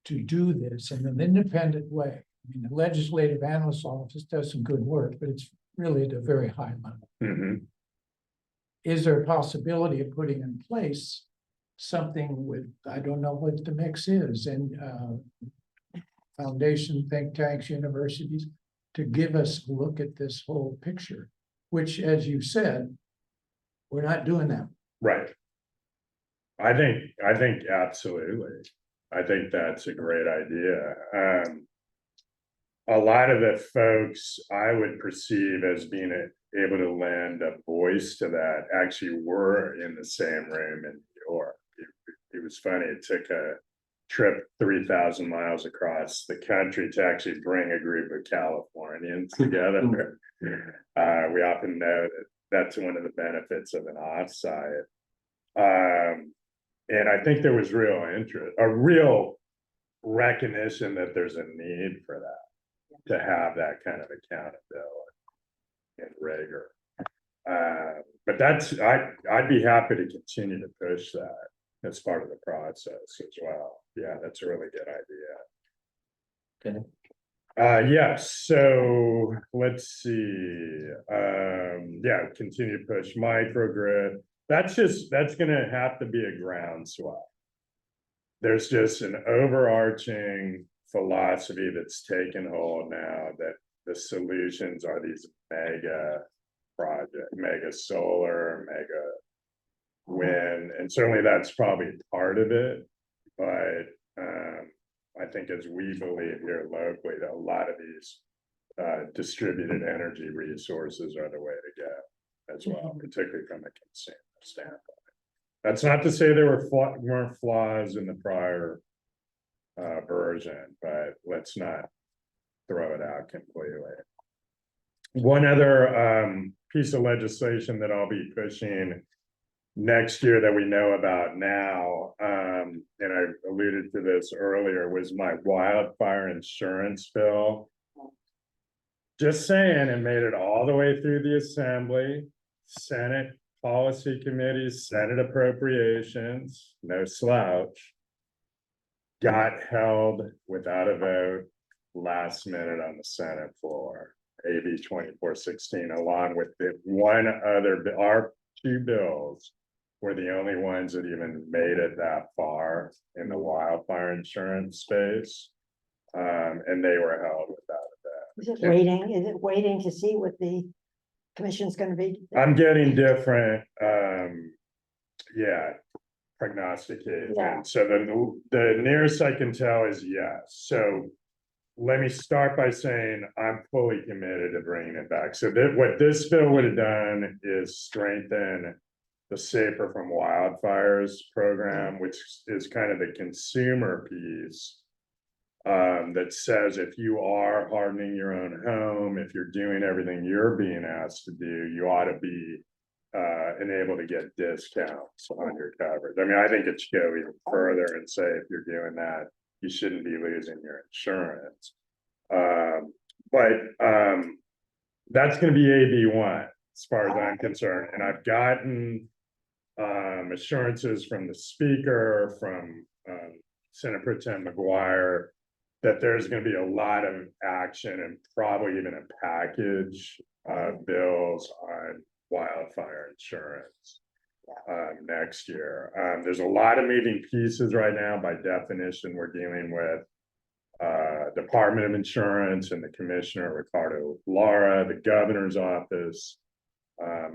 to do this in an independent way? I mean, the Legislative Analyst Office does some good work, but it's really at a very high level. Mhm. Is there a possibility of putting in place something with, I don't know what the mix is, and foundation, think tanks, universities, to give us a look at this whole picture, which, as you said, we're not doing that. Right. I think absolutely. I think that's a great idea. A lot of the folks I would perceive as being able to lend a voice to that actually were in the same room in New York. It was funny. It took a trip 3,000 miles across the country to actually bring a group of Californians together. We often know that that's one of the benefits of an offsite. And I think there was real interest, a real recognition that there's a need for that, to have that kind of accountability and rigor. But I'd be happy to continue to push that as part of the process as well. Yeah, that's a really good idea. Okay. Yeah, so let's see. Yeah, continue to push microgrid. That's gonna have to be a groundswell. There's just an overarching philosophy that's taken hold now that the solutions are these mega projects, mega solar, mega wind, and certainly that's probably part of it. But I think, as we believe here locally, that a lot of these distributed energy resources are the way to go as well, particularly from a consumer standpoint. That's not to say there weren't flaws in the prior version, but let's not throw it out completely. One other piece of legislation that I'll be pushing next year that we know about now, and I alluded to this earlier, was my wildfire insurance bill. Just saying, it made it all the way through the Assembly, Senate Policy Committee, Senate Appropriations, no slouch. Got held without a vote last minute on the Senate floor. AB 2416, along with the one other, our two bills were the only ones that even made it that far in the wildfire insurance space. And they were held without a bet. Is it waiting to see what the commission's gonna be? I'm getting different, yeah, prognostication. Yeah. So the nearest I can tell is yes. So let me start by saying I'm fully committed to bringing it back. So that what this bill would have done is strengthen the Safer from Wildfires program, which is kind of the consumer piece. That says if you are hardening your own home, if you're doing everything you're being asked to do, you ought to be enabled to get discounts on your coverage. I mean, I think it should go even further and say if you're doing that, you shouldn't be losing your insurance. But that's going to be AB1 as far as I'm concerned, and I've gotten assurances from the speaker, from Senator Pro Tem McGuire, that there's going to be a lot of action and probably even a package of bills on wildfire insurance next year. There's a lot of moving pieces right now. By definition, we're dealing with Department of Insurance and the Commissioner Ricardo Lara, the governor's office,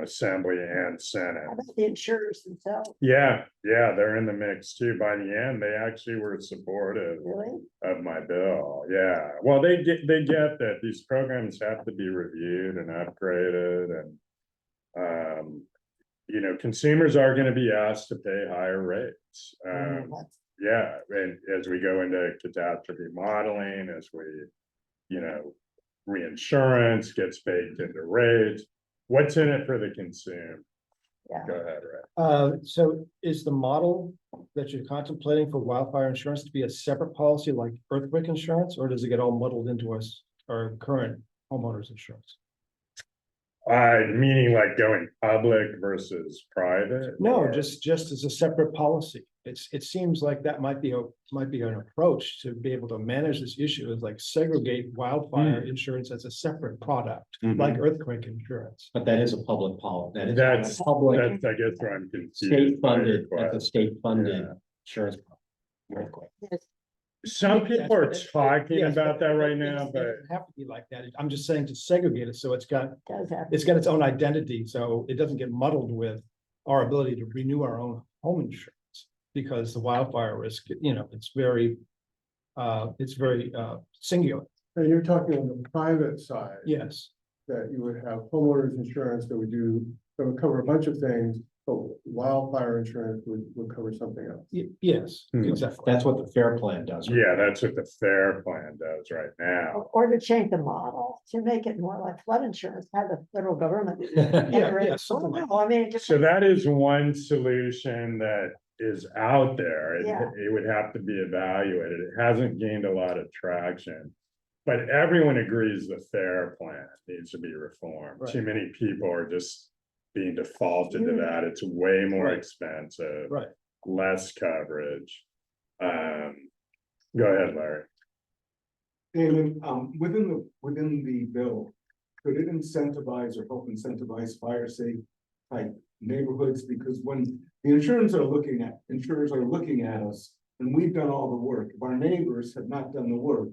Assembly and Senate. How about the insurers themselves? Yeah, they're in the mix too. By the end, they actually were supportive Really? of my bill. Yeah, well, they get that these programs have to be reviewed and upgraded, and you know, consumers are going to be asked to pay higher rates. Yeah, and as we go into catastrophe modeling, as we, you know, reinsurance gets baked into rates. What's in it for the consumer? Yeah. Go ahead, Ray. So is the model that you're contemplating for wildfire insurance to be a separate policy like earthquake insurance, or does it get all muddled into our current homeowners insurance? Meaning like going public versus private? No, or- just as a separate policy. It seems like that might be an approach to be able to manage this issue, is like segregate wildfire insurance as a separate product, like earthquake insurance. But that is a public policy. That's public, I guess where I'm confused. state by your funded, that's a question. state funded Yeah. insurance. Earthquake. Yes. Some people are talking Yes, about that right now, it but doesn't have to be like that. I'm just saying to segregate it, so it's got Does have. its own identity, so it doesn't get muddled with our ability to renew our own home insurance. Because the wildfire risk, you know, it's very singular. And you're talking on the private side. Yes, That you would have homeowners insurance that would cover a bunch of things, but wildfire insurance would cover something else. yes, exactly. That's what the FAIR plan does. yeah, that's what the FAIR plan does right now. Or to change the model, to make it more like flood insurance, have the federal government. Yeah, something like I mean, just. So that is one solution that is out there. Yeah. It would have to be evaluated. It hasn't gained a lot of traction. But everyone agrees the FAIR plan needs to be reformed. Right. Too many people are just being defaulted to that. It's way more Right. expensive. Right. Less coverage. Go ahead, Larry. Damon, within the bill, could it incentivize or help incentivize fire safe type neighborhoods? Because when the insurers are looking at us, and we've done all the work, if our neighbors have not done the work,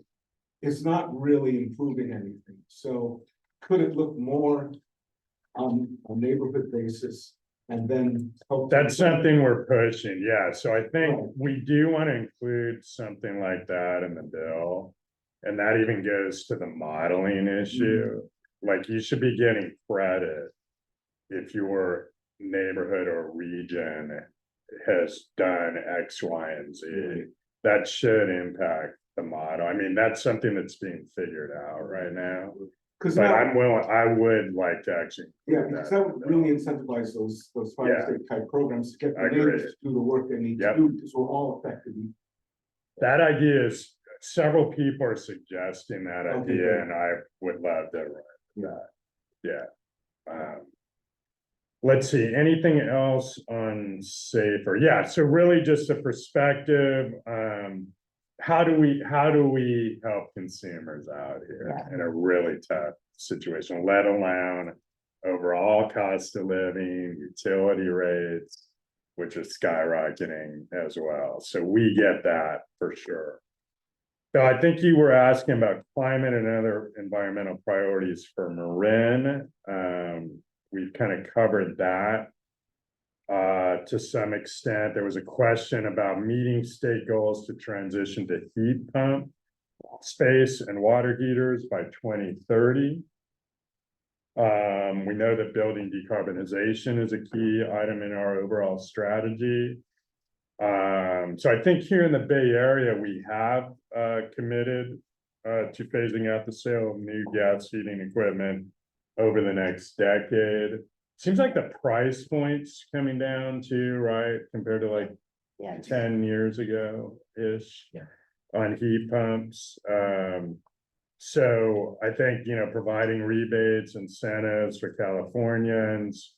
it's not really improving anything. So could it look more on a neighborhood basis and then help? That's something we're pushing, yeah, so I think we do want to include something like that in the bill. And that even goes to the modeling issue, like you should be getting credit if your neighborhood or region has done X, Y, and Z. That should impact the model. I mean, that's something that's being figured out right now. Because But I would like to actually. yeah, include because that that in would the bill. really incentivize those fire Yeah. safe type programs to get the I agree. neighbors to do the work they need to Yep. do, because we're all affected. That idea is, several people are suggesting that Okay, idea, good. and I would love to run with that, yeah. Let's see, anything else on safer? Yeah, so really just a perspective, how do we help consumers out here Yeah. in a really tough situation, let alone overall cost of living, utility rates, which is skyrocketing as well. So we get that for sure. So I think you were asking about climate and other environmental priorities for Marin. We've kind of covered that. To some extent, there was a question about meeting state goals to transition to heat pump space and water heaters by 2030. We know that building decarbonization is a key item in our overall strategy. So I think here in the Bay Area, we have committed to phasing out the sale of new gas heating equipment over the next decade. Seems like the price point's coming down too, right? Compared to like Yeah. 10 years ago-ish. Yeah. On heat pumps. So I think, providing rebates, incentives for Californians,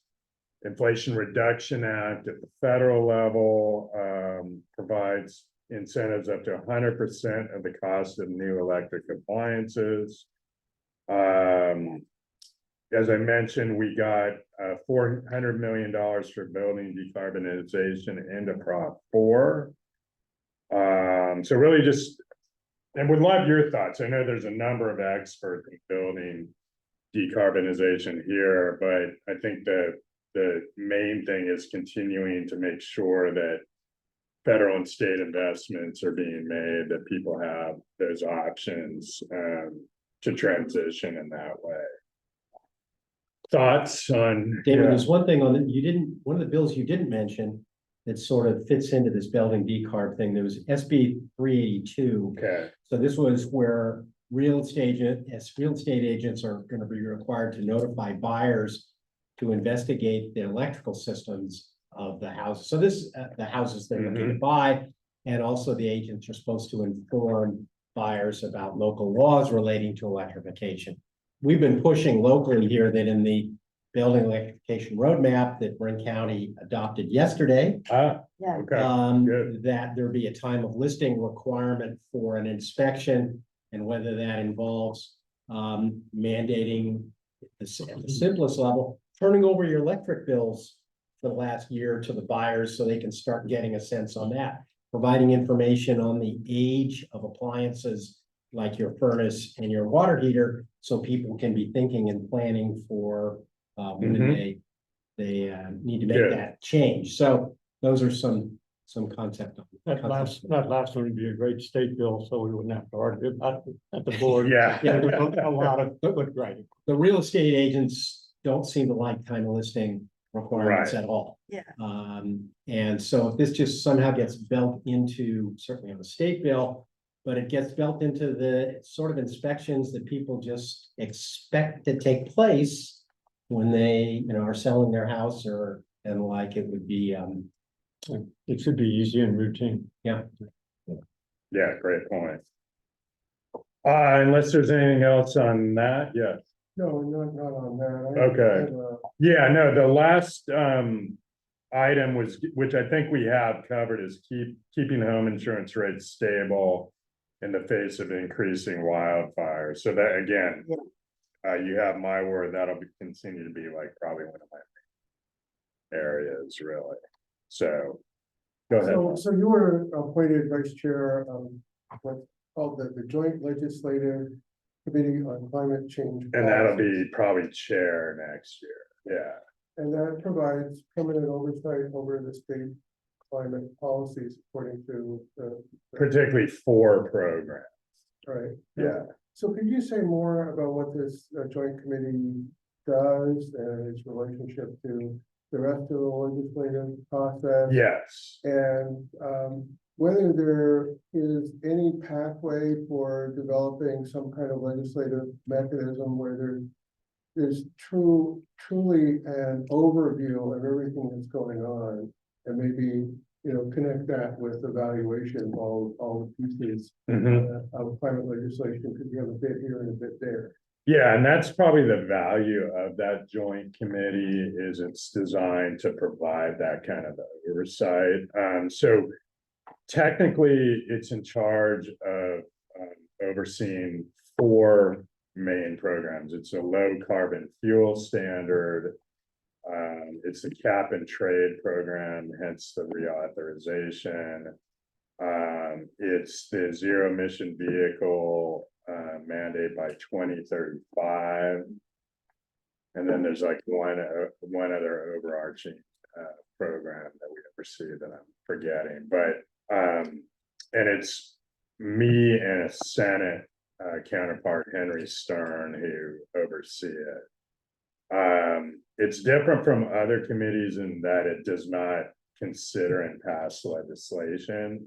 Inflation Reduction Act at the federal level, provides incentives up to 100% of the cost of new electric appliances. As I mentioned, we got $400 million for building decarbonization into Prop 4. So really just, and would love your thoughts. I know there's a number of experts in building decarbonization here, but I think that the main thing is continuing to make sure that federal and state investments are being made, that people have those options to transition in that way. Thoughts on? David, Yeah. there's one thing on that one of the bills you didn't mention that sort of fits into this building decarb thing. There was SB 382. Okay. So this was where real estate agents are going to be required to notify buyers to investigate the electrical systems of the houses. So this, the houses they're looking to buy, and also the agents are supposed to inform buyers about local laws relating to electrification. We've been pushing locally here that in the building electrification roadmap that Marin County adopted yesterday, Yeah. Okay. Good. that there be a time of listing requirement for an inspection, and whether that involves mandating at the simplest level, turning over your electric bills for the last year to the buyers so they can start getting a sense on that, providing information on the age of appliances like your furnace and your water heater, so people can be thinking and planning for when they need to make Good. that change. So those are some concept. That last one would be a great state bill, so we wouldn't have to argue about it at the board. Yeah. There's a lot of, but right. The real estate agents don't seem to like kind of listing requirements Right. at all. Yeah. And so if this just somehow gets built into, certainly on the state bill, but it gets built into the sort of inspections that people just expect to take place when they, are selling their house and like, it would be, It should be easy and routine. yeah. Yeah, great point. Unless there's anything else on that, yeah. No, not on that. Okay. Yeah, no, the last item was, which I think we have covered, is keeping home insurance rates stable in the face of increasing wildfires. So that, again, you have my word, that'll continue to be like probably one of my areas, really. So go ahead. So you were appointed vice chair of what's called the Joint Legislative Committee on Climate Change. And that'll be probably chair next year. Yeah. And that provides permanent oversight over the state climate policies according to the. Particularly for programs. Right. Yeah. So could you say more about what this joint committee does and its relationship to the rest of the legislative process? Yes. And whether there is any pathway for developing some kind of legislative mechanism where there's truly an overview of everything that's going on, and maybe, connect that with evaluation of all the pieces of climate legislation, because you have a bit here and a bit there. Yeah, and that's probably the value of that joint committee, is it's designed to provide that kind of oversight. So technically, it's in charge of overseeing 4 main programs. It's a low carbon fuel standard. It's a cap and trade program, hence the reauthorization. It's the zero emission vehicle mandate by 2035. And then there's like one other overarching program that we oversee that I'm forgetting, but and it's me and a Senate counterpart, Henry Stern, who oversee it. It's different from other committees in that it does not consider and pass legislation.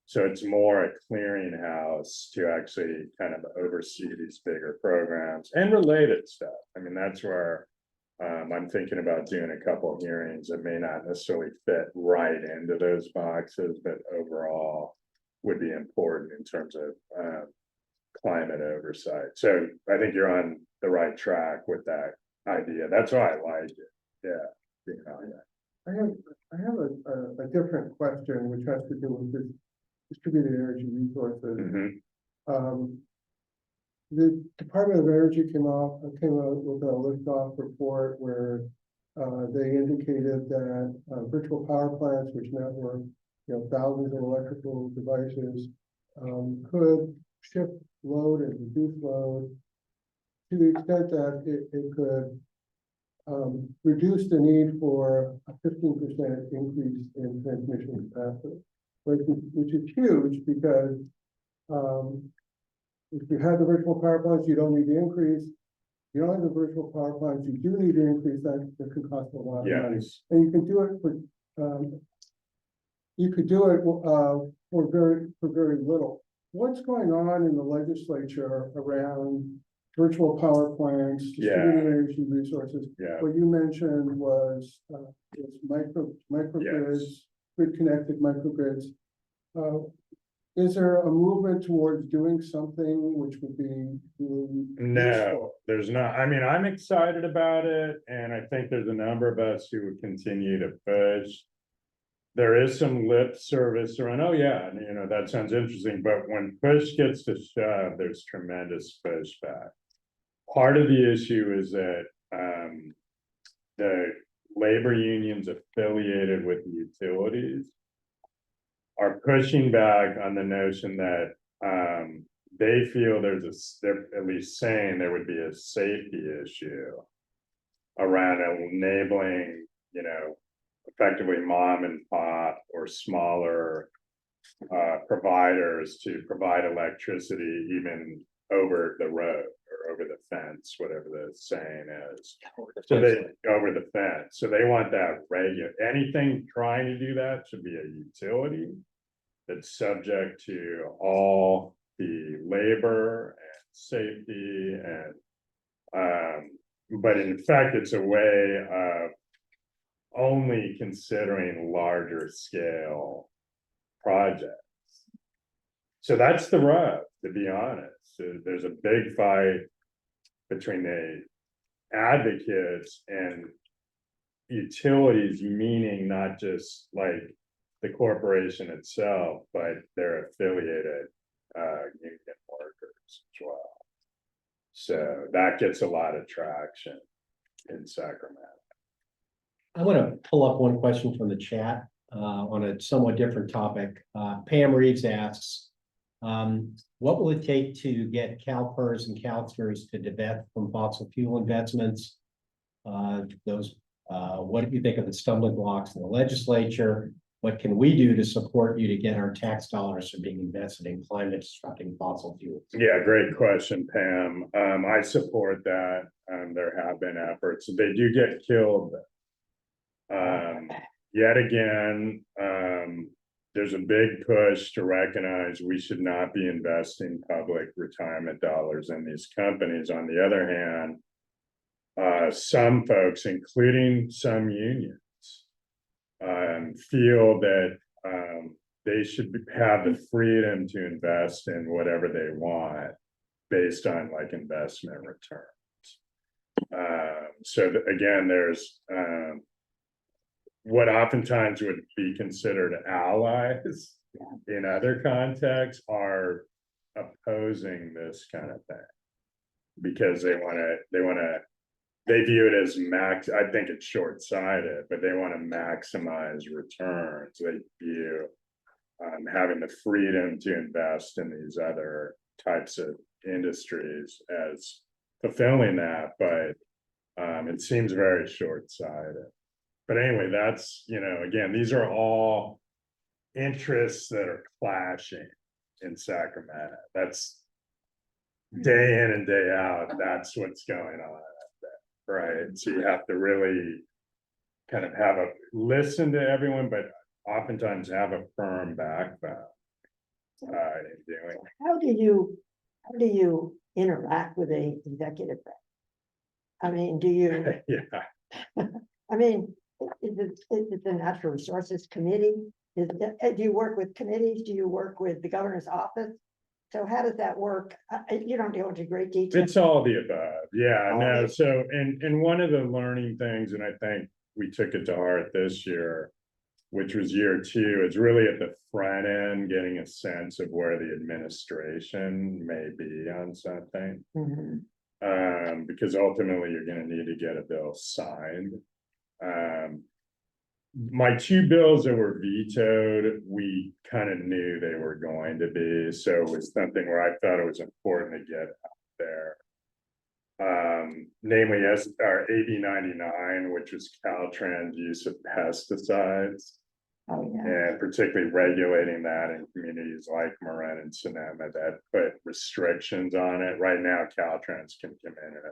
So it's more a clearinghouse to actually kind of oversee these bigger programs and related stuff. I mean, that's where I'm thinking about doing a couple of hearings that may not necessarily fit right into those boxes, but overall would be important in terms of climate oversight. So I think you're on the right track with that idea. That's why I like it. Yeah. I have a different question, which has to do with this distributed energy resources. Mhm. The Department of Energy came out with a liftoff report where they indicated that virtual power plants, which network thousands of electrical devices, could shift load and reduce load to the extent that it could reduce the need for a 15% increase in transmission capacity, which is huge because if you have the virtual power plants, you don't need to increase. You don't have the virtual power plants, you do need to increase that. That could cost a lot of money. Yes. And you can do it for very little. What's going on in the legislature around virtual power plants, distributed energy resources? Yeah. What you mentioned was microgrids, Yes. grid connected microgrids. Is there a movement towards doing something which would be really No, useful? there's not. I mean, I'm excited about it, and I think there's a number of us who would continue to push. There is some lip service around, oh yeah, and that sounds interesting, but when push gets to shove, there's tremendous pushback. Part of the issue is that the labor unions affiliated with the utilities are pushing back on the notion that they feel they're at least saying there would be a safety issue around enabling, effectively mom and pop or smaller providers to provide electricity even over the road or over the fence, whatever the saying is. So they over the fence. So they want that regular. Anything trying to do that should be a utility that's subject to all the labor and safety and but in fact it's a way of only considering larger scale projects. So that's the rub, to be honest. There's a big fight between the advocates and utilities, meaning not just like the corporation itself, but their affiliated union workers as well. So that gets a lot of traction in Sacramento. I want to pull up one question from the chat on a somewhat different topic. Pam Reeves asks, what will it take to get CalPERS and CalSTRS to divest from fossil fuel investments? What do you think of the stumbling blocks in the legislature? What can we do to support you to get our tax dollars from being invested in climate destructing fossil fuels? Yeah, great question, Pam. I support that. There have been efforts. They do get killed. Yet again, there's a big push to recognize we should not be investing public retirement dollars in these companies. On the other hand, some folks, including some unions, feel that they should have the freedom to invest in whatever they want based on like investment returns. So again, there's what oftentimes would be considered allies in other contexts are opposing this kind of thing. Because they view it as I think it's short-sighted, but they want to maximize returns. They view having the freedom to invest in these other types of industries as fulfilling that, but it seems very short-sighted. But anyway, that's, again, these are all interests that are clashing in Sacramento. That's day in and day out, that's what's going on, right? So you have to really kind of listen to everyone, but oftentimes have a firm backbone in doing. How do you interact with a executive branch? I mean, do you, Yeah, I mean, is it the Natural Resources Committee? Do you work with committees? Do you work with the governor's office? So how does that work? You don't go into great detail. it's all the above. Yeah, All no. the- So, and one of the learning things, and I think we took it to heart this year, which was year 2, is really at the front end, getting a sense of where the administration may be on something. Mhm. Because ultimately you're gonna need to get a bill signed. My 2 bills that were vetoed, we kind of knew they were going to be, so it was something where I thought it was important to get out there. Namely as our AB 99, which was Caltrans use of pesticides. Oh, yeah. And particularly regulating that in communities like Marin and Sonoma that put restrictions on it. Right now, Caltrans can come in and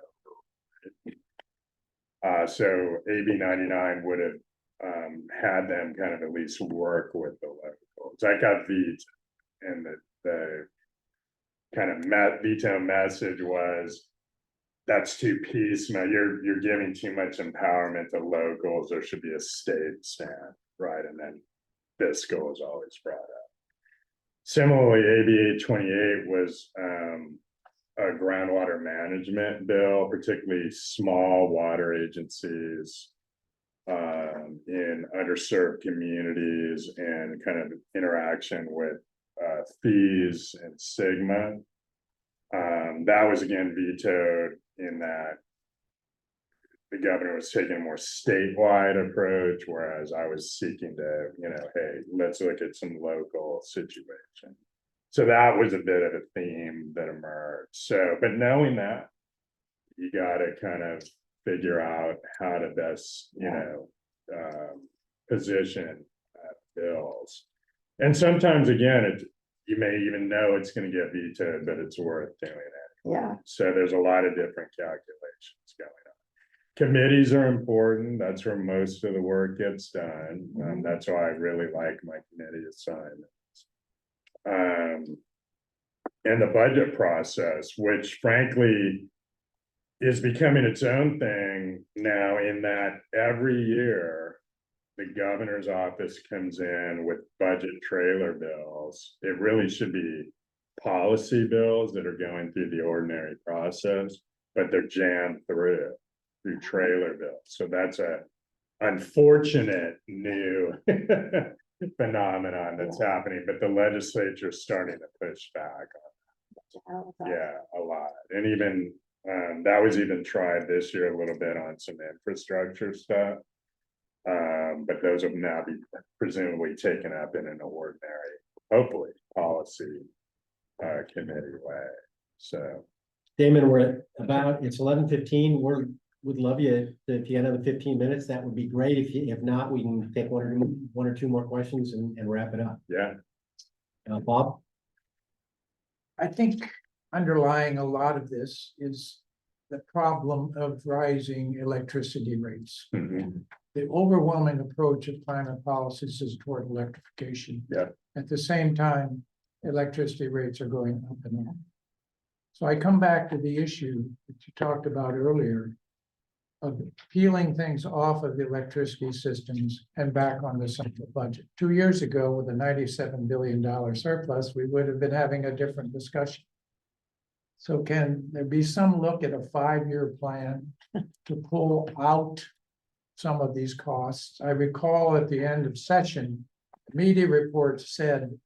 override. So AB 99 would have had them kind of at least work with the locals. I got vetoed, and the kind of veto message was, that's too piecemeal. You're giving too much empowerment to locals. There should be a state stand, right? And then fiscal is always brought up. Similarly, AB 828 was a groundwater management bill, particularly small water agencies in underserved communities and kind of interaction with fees and SGMA. That was again vetoed in that the governor was taking a more statewide approach, whereas I was seeking to, hey, let's look at some local situation. So that was a bit of a theme that emerged. So, but knowing that, you got to kind of figure out how to best, position bills. And sometimes, again, you may even know it's going to get vetoed, but it's worth doing it. Yeah. So there's a lot of different calculations going on. Committees are important. That's where most of the work gets done. That's why I really like my committee assignments. And the budget process, which frankly is becoming its own thing now, in that every year the governor's office comes in with budget trailer bills. It really should be policy bills that are going through the ordinary process, but they're jammed through trailer bills. So that's a unfortunate new phenomenon that's happening, but the legislature is starting to push back on that. Yeah, a lot. And even that was even tried this year a little bit on some infrastructure stuff. But those will now be presumably taken up in an ordinary, hopefully, policy committee way. So, Damon, it's 11:15. Would love you if you had another 15 minutes. That would be great. If not, we can take one or two more questions and wrap it up. yeah. Bob? I think underlying a lot of this is the problem of rising electricity rates. Mhm. The overwhelming approach of climate policies is toward electrification. Yeah. At the same time, electricity rates are going up and up. So I come back to the issue that you talked about earlier of peeling things off of the electricity systems and back on the central budget. 2 years ago, with a $97 billion surplus, we would have been having a different discussion. So can there be some look at a 5-year plan to pull out some of these costs? I recall at the end of session, media reports said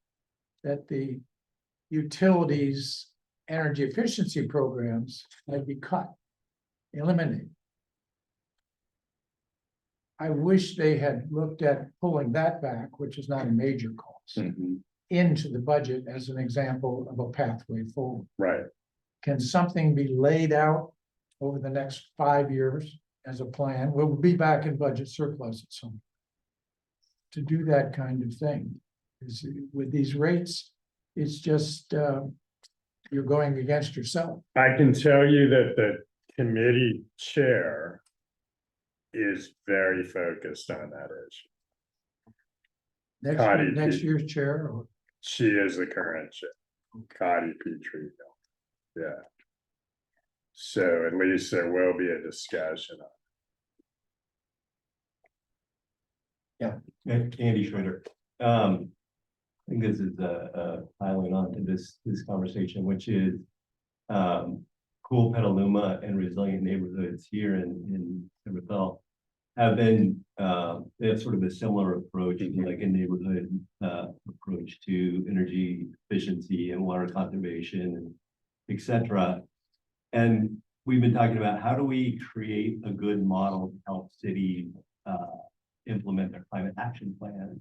that the utilities energy efficiency programs might be cut, eliminated. I wish they had looked at pulling that back, which is not a major cost, into the budget as an example of a pathway forward. Right. Can something be laid out over the next 5 years as a plan? We'll be back in budget surplus at some. To do that kind of thing. Is with these rates, it's just, you're going against yourself. I can tell you that the committee chair is very focused on that issue. Connie Next P. year's chair, or She is the current chair, Connie Petrie. Yeah. So at least there will be a discussion. Andy Schroeder. I think this is piling on to this conversation, which is cool Petaluma and resilient neighborhoods here in San Rafael have been they have sort of a similar approach, like a neighborhood approach to energy efficiency and water conservation and et cetera. And we've been talking about how do we create a good model to help cities implement their climate action plan.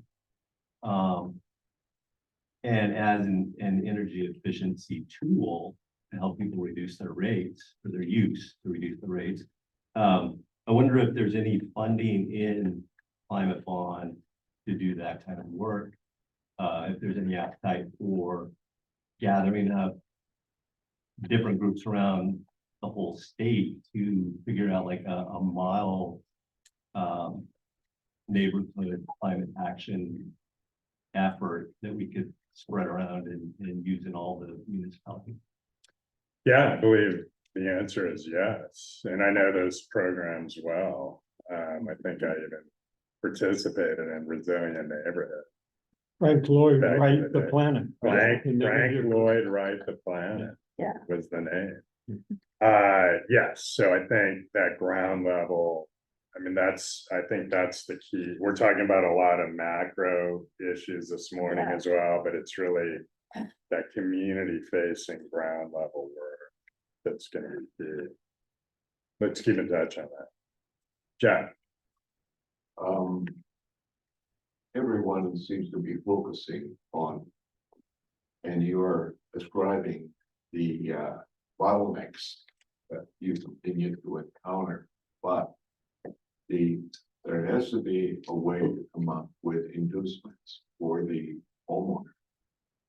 And as an energy efficiency tool to help people reduce their rates or their use to reduce the rates. I wonder if there's any funding in climate bond to do that kind of work. If there's any appetite for gathering up different groups around the whole state to figure out like a model neighborhood climate action effort that we could spread around and use in all the municipalities. Yeah, I believe the answer is yes. And I know those programs well. I think I even participated in Resilient Neighborhood. Frank Lloyd, Back in right, the the day. planet. Frank In the- Lloyd Wright the Planet. Yeah. Was the name. Yes, so I think that ground level, I mean, I think that's the key. We're talking about a lot of macro issues this morning as well, but it's really that community facing ground level work that's gonna be key. Let's keep in touch on that. Jack. Everyone seems to be focusing on, and you are describing the bottlenecks that you continue to encounter, but there has to be a way to come up with inducements for the homeowner,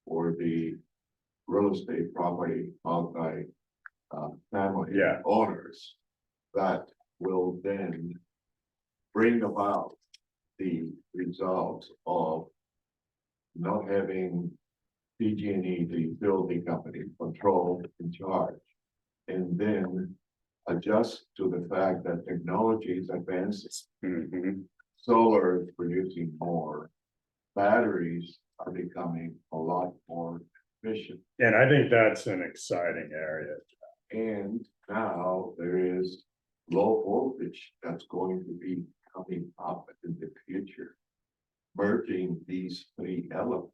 or the real estate property multi family owners that will then bring about the result of not having PG&E, the utility company, control in charge, and then adjust to the fact that technology is advancing. Solar is producing more, batteries are becoming a lot more efficient. And I think that's an exciting area. And now there is low voltage that's going to be coming up in the future. Merging these three elements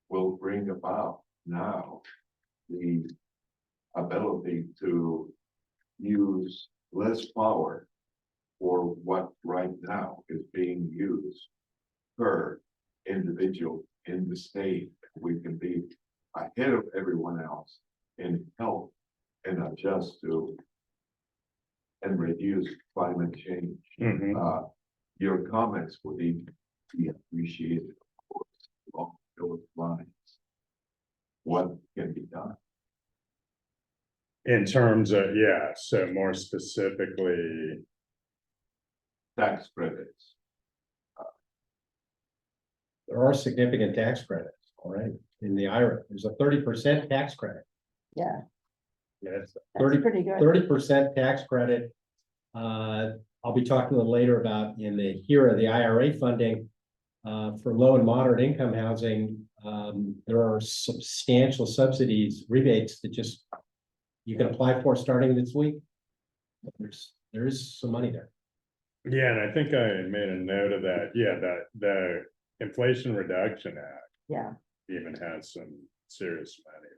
will bring about now the ability to use less power for what right now is being used per individual in the state. We can be ahead of everyone else and help and adjust to and reduce climate change. Your comments would be appreciated, of course, along those lines. What can be done? In terms of, yeah, so more specifically, Tax credits. There are significant tax credits, all right, in the IRA. There's a 30% tax credit. Yeah, yes, that's pretty good. 30% tax credit. I'll be talking a little later about in the HERA, the IRA funding for low and moderate income housing. There are substantial subsidies, rebates that just you can apply for starting this week. There is some money there. yeah, and I think I made a note of that. Yeah, that the Inflation Reduction Act Yeah, even has some serious money.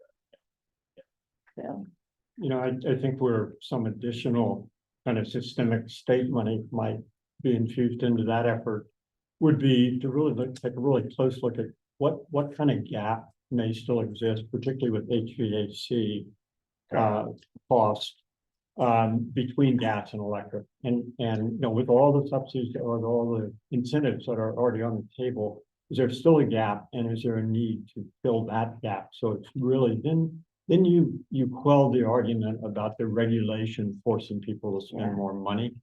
You know, I think where some additional kind of systemic state money might be infused into that effort would be to really take a really close look at what kind of gap may still exist, particularly with HVAC cost between gas and electric. And, you know, with all the subsidies or all the incentives that are already on the table, is there still a gap, and is there a need to fill that gap? So it's really, then you quell the argument about the regulation forcing people to spend more money.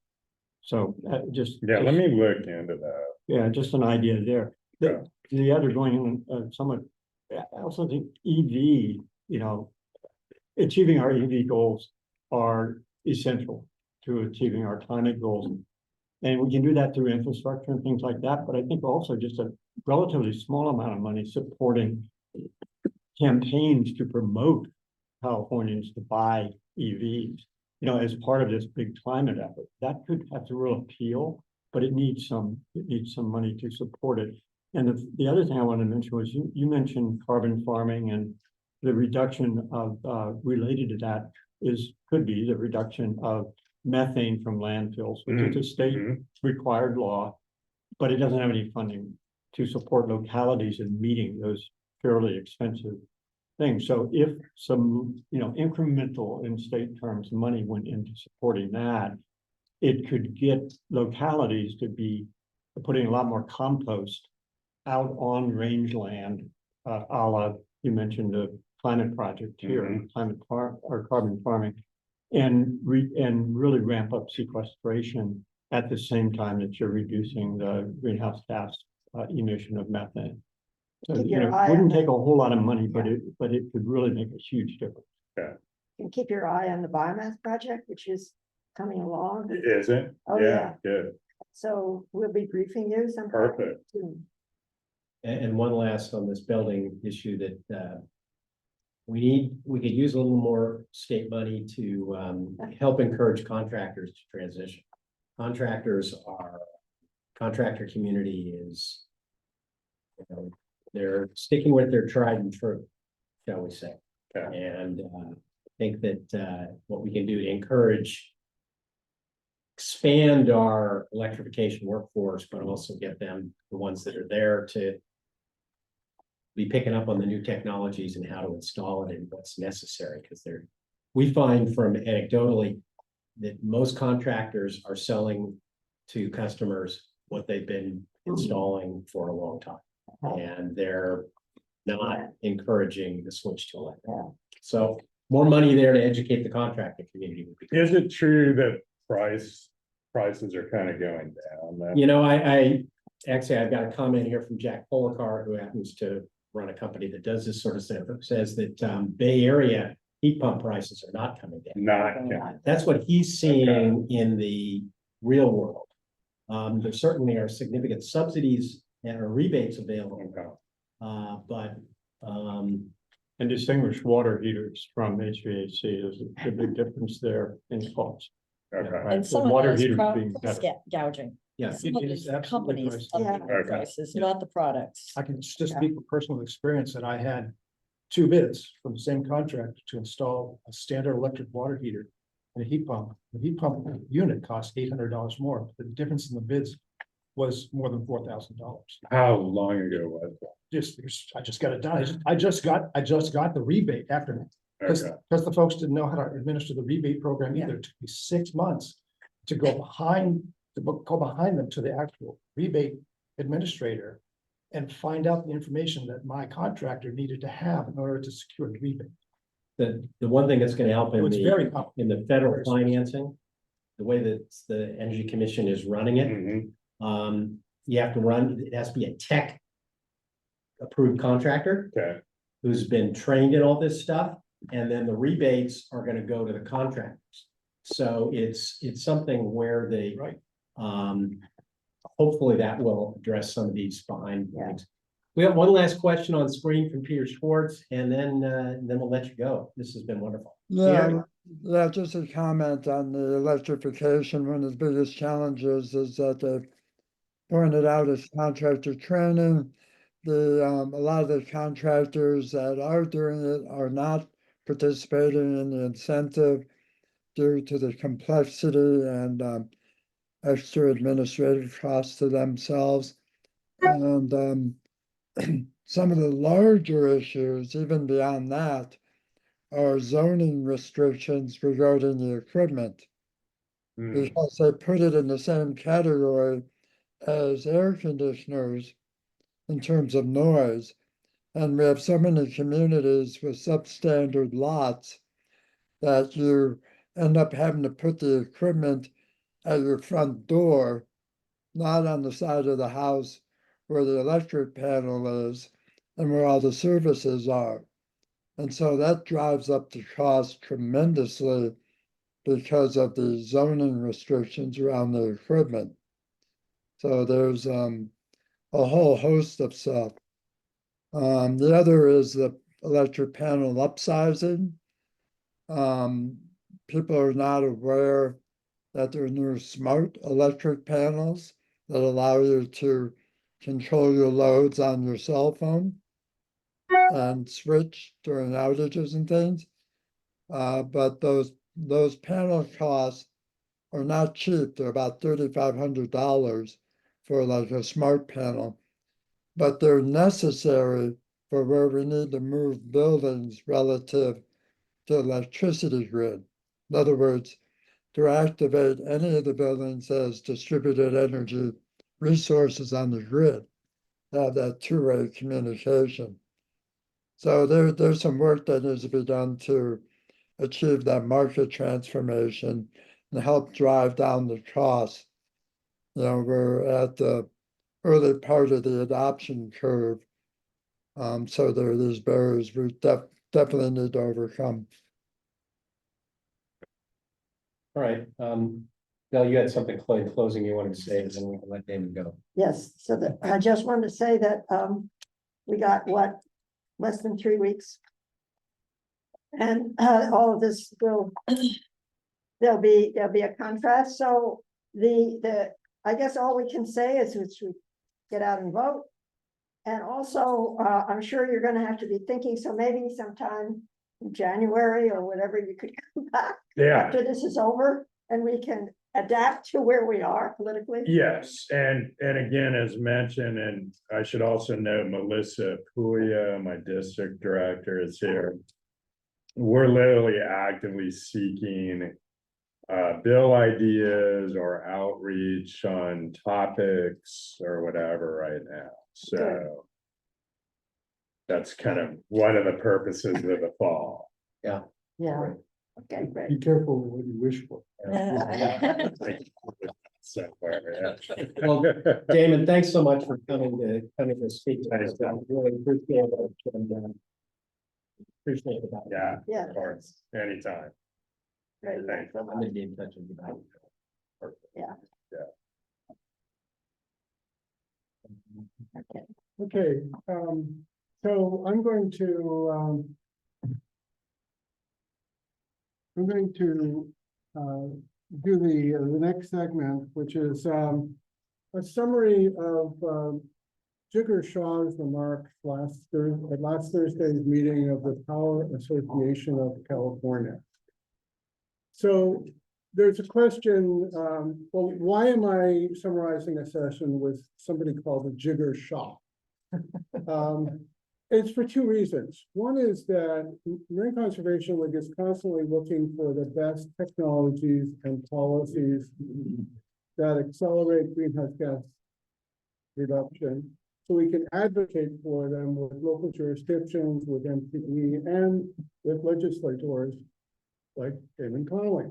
So let me look into that. yeah, just an idea there. The other going somewhat, I also think EV, you know, achieving our EV goals are essential to achieving our climate goals. And we can do that through infrastructure and things like that, but I think also just a relatively small amount of money supporting campaigns to promote Californians to buy EVs, you know, as part of this big climate effort. That could have a real appeal, but it needs some money to support it. And the other thing I want to mention was you mentioned carbon farming, and the reduction of related to that could be the reduction of methane from landfills, which is a state required law, but it doesn't have any funding to support localities in meeting those fairly expensive things. So if some, you know, incremental in state terms money went into supporting that, it could get localities to be putting a lot more compost out on rangeland, a la you mentioned the climate project here, carbon farming, and really ramp up sequestration at the same time that you're reducing the greenhouse gas emission of methane. So, you know, it wouldn't take a whole lot of money, but it could really make a huge difference. And keep your eye on the biomass project, which is coming along. Is it? Oh, yeah. Good. So we'll be briefing you sometime Perfect. soon. And one last on this building issue that we could use a little more state money to help encourage contractors to transition. Contractor community is, you know, they're sticking with their tried and true, shall we say. And I think that what we can do to expand our electrification workforce, but also get them, the ones that are there, to be picking up on the new technologies and how to install it and what's necessary. Because we find from anecdotally that most contractors are selling to customers what they've been installing for a long time. And they're not encouraging the switch to electric. So more money there to educate the contractor community would be good. Is it true that prices are kind of going down? You know, I actually, I've got a comment here from Jack Polakar, who happens to run a company that does this sort of stuff, says that Bay Area heat pump prices are not coming down. That's what he's seeing in the real world. There certainly are significant subsidies and rebates available. And distinguish water heaters from HVAC. There's a big difference there in cost. And some The of water it is heaters price being better. gouging. Yes. Some of It it is is the absolutely companies price. upping the prices, not the products. I can just speak from personal experience that I had 2 bids from the same contractor to install a standard electric water heater and a heat pump. The heat pump unit cost $800 more. The difference in the bids was more than $4,000. How long ago was I just got it done. I just got the rebate after that. that? Because the folks didn't know how to administer the rebate program either. It took me 6 months to go behind them to the actual rebate administrator and find out the information that my contractor needed to have in order to secure the rebate. The one thing that's going to help in It's very complicated. in the federal financing, the way that the Energy Commission is running it, you have to it has to be a tech approved contractor who's been trained in all this stuff, and then the rebates are going to go to the contractors. So it's something where they hopefully that will address some of these behind things. We have one last question on screen from Peter Schwartz, and then we'll let you go. This has been wonderful. Yeah, just a comment on the electrification. One of the biggest challenges is that they've pointed out is contractor training. A lot of the contractors that are doing it are not participating in the incentive due to the complexity and extra administrative costs to themselves. And some of the larger issues, even beyond that, are zoning restrictions regarding the equipment. Because they put it in the same category as air conditioners in terms of noise. And we have so many communities with substandard lots that you end up having to put the equipment at your front door, not on the side of the house where the electric panel is and where all the services are. And so that drives up the cost tremendously because of the zoning restrictions around the equipment. So there's a whole host of stuff. The other is the electric panel upsizing. People are not aware that there are new smart electric panels that allow you to control your loads on your cell phone and switch during outages and things. But those panel costs are not cheap. They're about $3,500 for like a smart panel, but they're necessary for where we need to move buildings relative to electricity grid. In other words, to activate any of the buildings as distributed energy resources on the grid, have that two-way communication. So there's some work that needs to be done to achieve that market transformation and help drive down the costs. You know, we're at the early part of the adoption curve. So there are these barriers we definitely need to overcome. All right, Bill, you had something closing you wanted to say, and then we can let Damon go. Yes, so that, I just wanted to say that, we got what, less than 3 weeks. And, all of this will, there'll be a contrast, so I guess all we can say is we should get out and vote. And also, I'm sure you're gonna have to be thinking, so maybe sometime in January or whatever, you could come back Yeah, after this is over, and we can adapt to where we are politically. yes, and again, as mentioned, and I should also note Melissa Puya, my district director, is here. We're literally actively seeking bill ideas or outreach on topics or whatever right now, so. That's kind of one of the purposes of the fall. Yeah, okay, great. Be careful what you wish for. Well, Damon, thanks so much for coming to speak to us. I really appreciate it. And, appreciate it. Yeah, Yeah. of course, anytime. Great, thanks so I'm much. gonna be in touch with you about it. Yeah. Yeah. Okay. Okay, so I'm going to do the next segment, which is a summary of Jigger Shaw's remarks at last Thursday's meeting of the Power Association of California. So there's a question, well, why am I summarizing a session with somebody called a Jigger Shaw? It's for two reasons. One is that Marine Conservation League is constantly looking for the best technologies and policies that accelerate greenhouse gas reduction, so we can advocate for them with local jurisdictions, with MPE, and with legislators like Damon Connelly.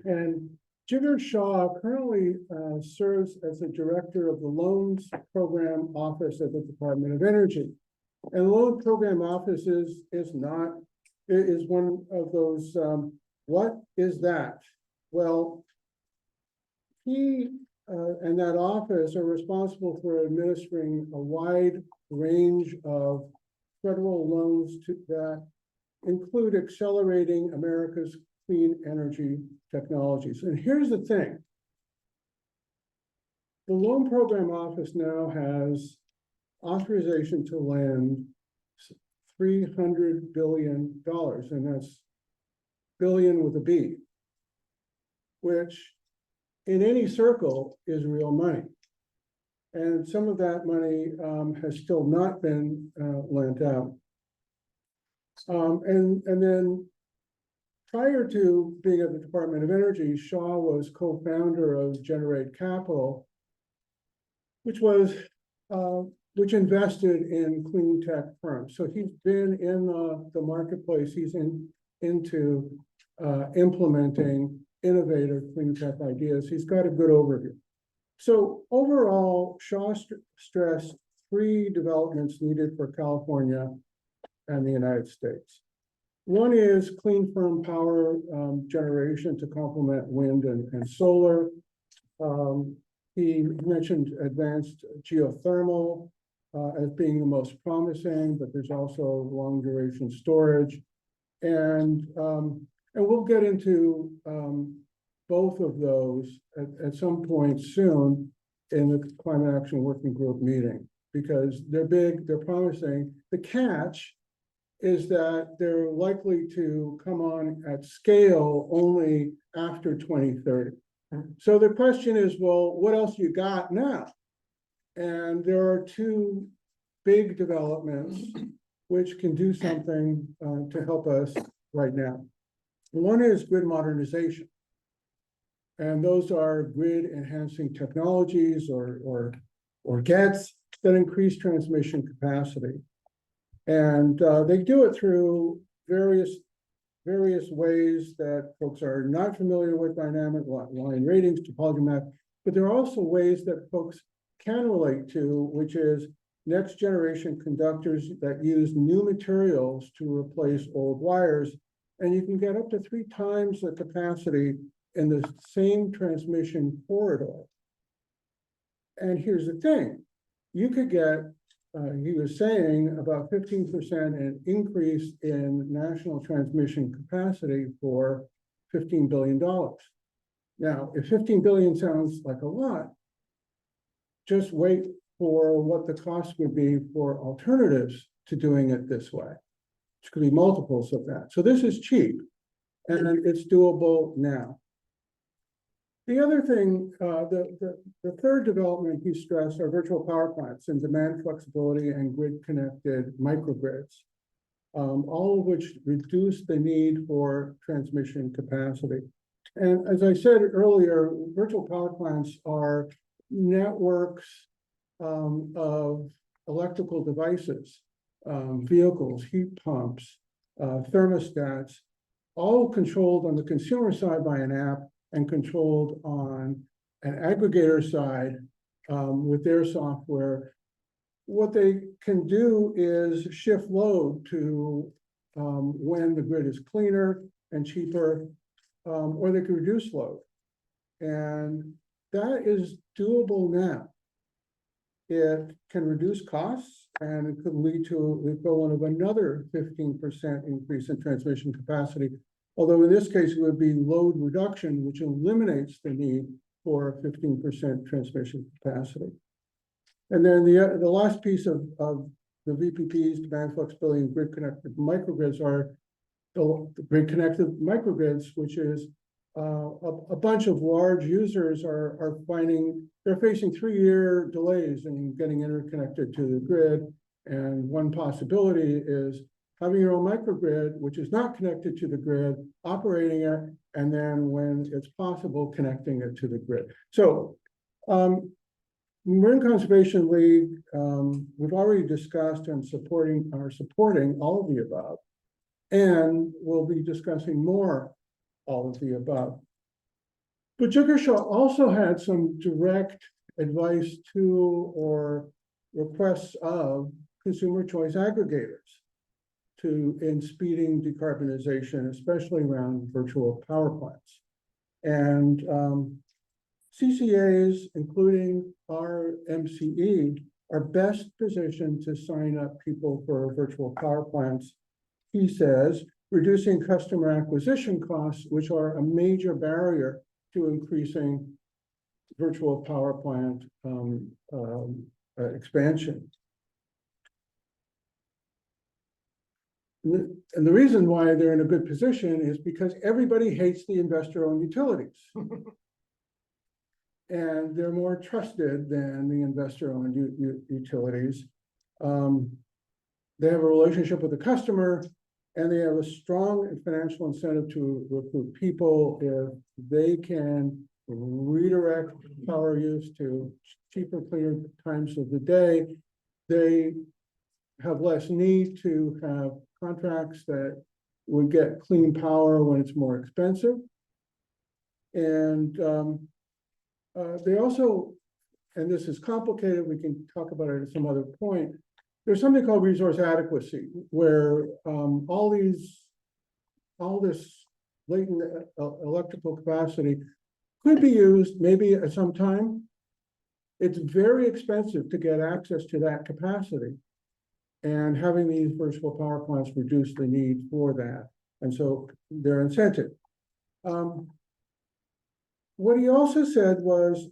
And Jigger Shaw currently serves as the director of the Loans Program Office at the Department of Energy. And the Loan Program Office is one of those, what is that? Well, he and that office are responsible for administering a wide range of federal loans that include accelerating America's clean energy technologies. And here's the thing. The Loan Program Office now has authorization to lend $300 billion, and that's billion with a B, which in any circle is real money. And some of that money has still not been lent out. And then prior to being at the Department of Energy, Shaw was co-founder of Generate Capital, which invested in clean tech firms. So he's been in the marketplace. He's into implementing innovative clean tech ideas. He's got a good overview. So overall, Shaw stressed 3 developments needed for California and the United States. One is clean firm power generation to complement wind and solar. He mentioned advanced geothermal as being the most promising, but there's also long duration storage. And we'll get into both of those at some point soon in the Climate Action Working Group meeting, because they're big, they're promising. The catch is that they're likely to come on at scale only after 2030. So the question is, well, what else you got now? And there are 2 big developments which can do something to help us right now. One is grid modernization. And those are grid enhancing technologies or GETs that increase transmission capacity. And they do it through various ways that folks are not familiar with: dynamic line ratings, topology map, but there are also ways that folks can relate to, which is next generation conductors that use new materials to replace old wires. And you can get up to 3 times the capacity in the same transmission corridor. And here's the thing, you could get, he was saying, about 15% an increase in national transmission capacity for $15 billion. Now, if 15 billion sounds like a lot, just wait for what the cost would be for alternatives to doing it this way, which could be multiples of that. So this is cheap, and it's doable now. The other thing, the third development he stressed are virtual power plants and demand flexibility and grid-connected microgrids, all of which reduce the need for transmission capacity. And as I said earlier, virtual power plants are networks of electrical devices, vehicles, heat pumps, thermostats, all controlled on the consumer side by an app and controlled on an aggregator side with their software. What they can do is shift load to when the grid is cleaner and cheaper, or they can reduce load. And that is doable now. It can reduce costs, and it could lead to the equivalent of another 15% increase in transmission capacity. Although in this case, it would be load reduction, which eliminates the need for 15% transmission capacity. And then the last piece of the VPPs, demand flexibility and grid connected microgrids, are the grid connected microgrids, which is a bunch of large users are finding they're facing 3-year delays in getting interconnected to the grid. And one possibility is having your own microgrid, which is not connected to the grid, operating it, and then when it's possible, connecting it to the grid. So Marine Conservation League, we've already discussed and are supporting all of the above, and we'll be discussing more all of the above. But Jiggershaw also had some direct advice to or requests of consumer choice aggregators in speeding decarbonization, especially around virtual power plants. And CCAs, including our MCE, are best positioned to sign up people for virtual power plants. He says, reducing customer acquisition costs, which are a major barrier to increasing virtual power plant expansion. And the reason why they're in a good position is because everybody hates the investor-owned utilities. And they're more trusted than the investor-owned utilities. They have a relationship with the customer, and they have a strong financial incentive to recruit people if they can redirect power use to cheaper, cleaner times of the day. They have less need to have contracts that would get clean power when it's more expensive. And they also, and this is complicated, we can talk about it at some other point. There's something called resource adequacy, where all this latent electrical capacity could be used maybe at some time. It's very expensive to get access to that capacity. And having these virtual power plants reduce the need for that. And so their incentive. What he also said was,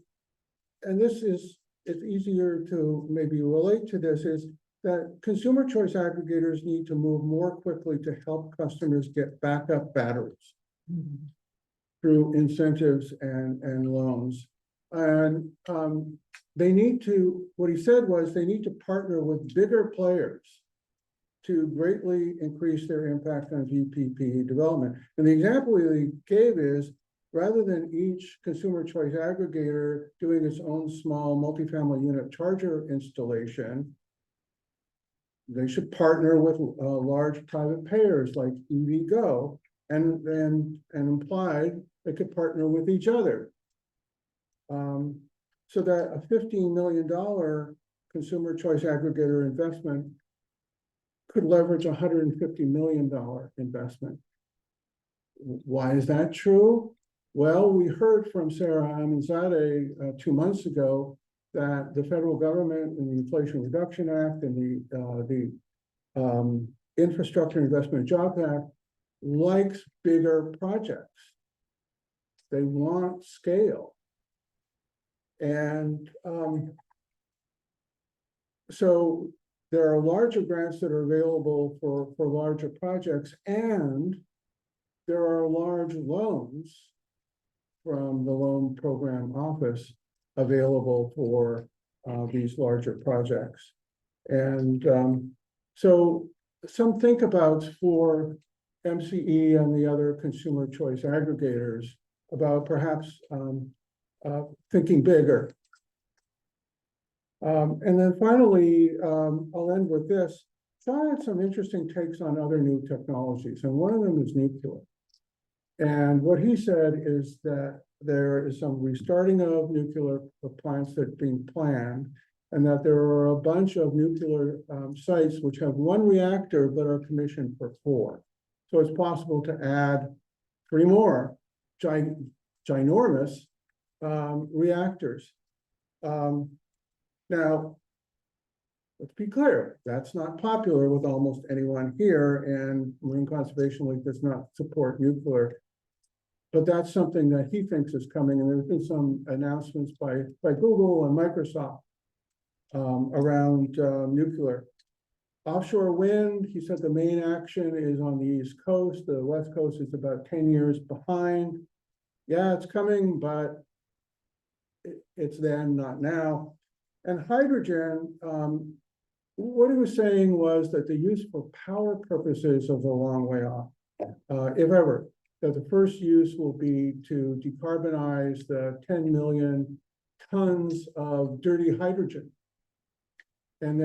and this is, it's easier to maybe relate to this, is that consumer choice aggregators need to move more quickly to help customers get backup batteries through incentives and loans. And they need to, what he said was they need to partner with bigger players to greatly increase their impact on VPP development. And the example he gave is, rather than each consumer choice aggregator doing its own small multifamily unit charger installation, they should partner with large private payers like EVgo, and implied they could partner with each other. So that a $15 million consumer choice aggregator investment could leverage a $150 million investment. Why is that true? Well, we heard from Sarah Aminzadeh 2 months ago that the federal government and the Inflation Reduction Act and the Infrastructure Investment and Jobs Act likes bigger projects. They want scale. And so there are larger grants that are available for larger projects, and there are large loans from the loan program office available for these larger projects. And so some think abouts for MCE and the other consumer choice aggregators about perhaps thinking bigger. And then finally, I'll end with this. John had some interesting takes on other new technologies, and one of them is nuclear. And what he said is that there is some restarting of nuclear plants that are being planned, and that there are a bunch of nuclear sites which have 1 reactor but are commissioned for 4. So it's possible to add 3 more ginormous reactors. Now, let's be clear, that's not popular with almost anyone here, and Marine Conservation League does not support nuclear. But that's something that he thinks is coming, and there's been some announcements by Google and Microsoft around nuclear. Offshore wind, he said the main action is on the East Coast. The West Coast is about 10 years behind. Yeah, it's coming, but it's then, not now. And hydrogen, what he was saying was that the use for power purposes is a long way off, if ever. That the first use will be to decarbonize the 10 million tons of dirty hydrogen. And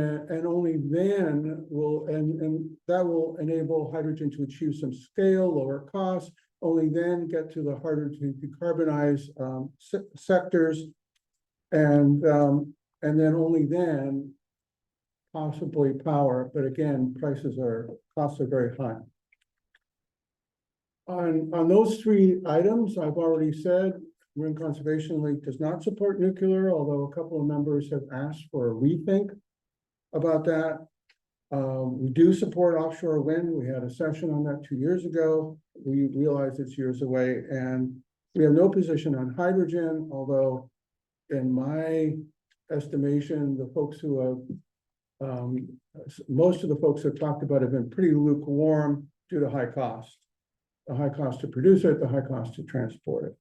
only then will, and that will enable hydrogen to achieve some scale, lower costs, only then get to the harder to decarbonize sectors. And then only then possibly power, but again, costs are very high. On those 3 items, I've already said, Marine Conservation League does not support nuclear, although a couple of members have asked for a rethink about that. We do support offshore wind. We had a session on that 2 years ago. We realize it's years away, and we have no position on hydrogen, although in my estimation, the folks who have most of the folks that talked about have been pretty lukewarm due to high cost. The high cost to produce it, the high cost to transport it.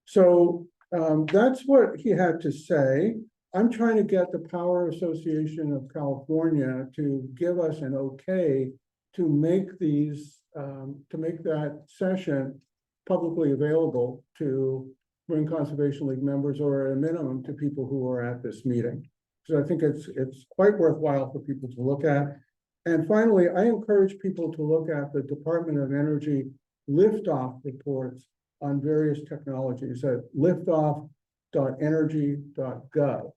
So that's what he had to say. I'm trying to get the Power Association of California to give us an okay to make these, to make that session publicly available to Marine Conservation League members, or at a minimum to people who are at this meeting. So I think it's quite worthwhile for people to look at. And finally, I encourage people to look at the Department of Energy liftoff reports on various technologies at liftoff.energy.gov.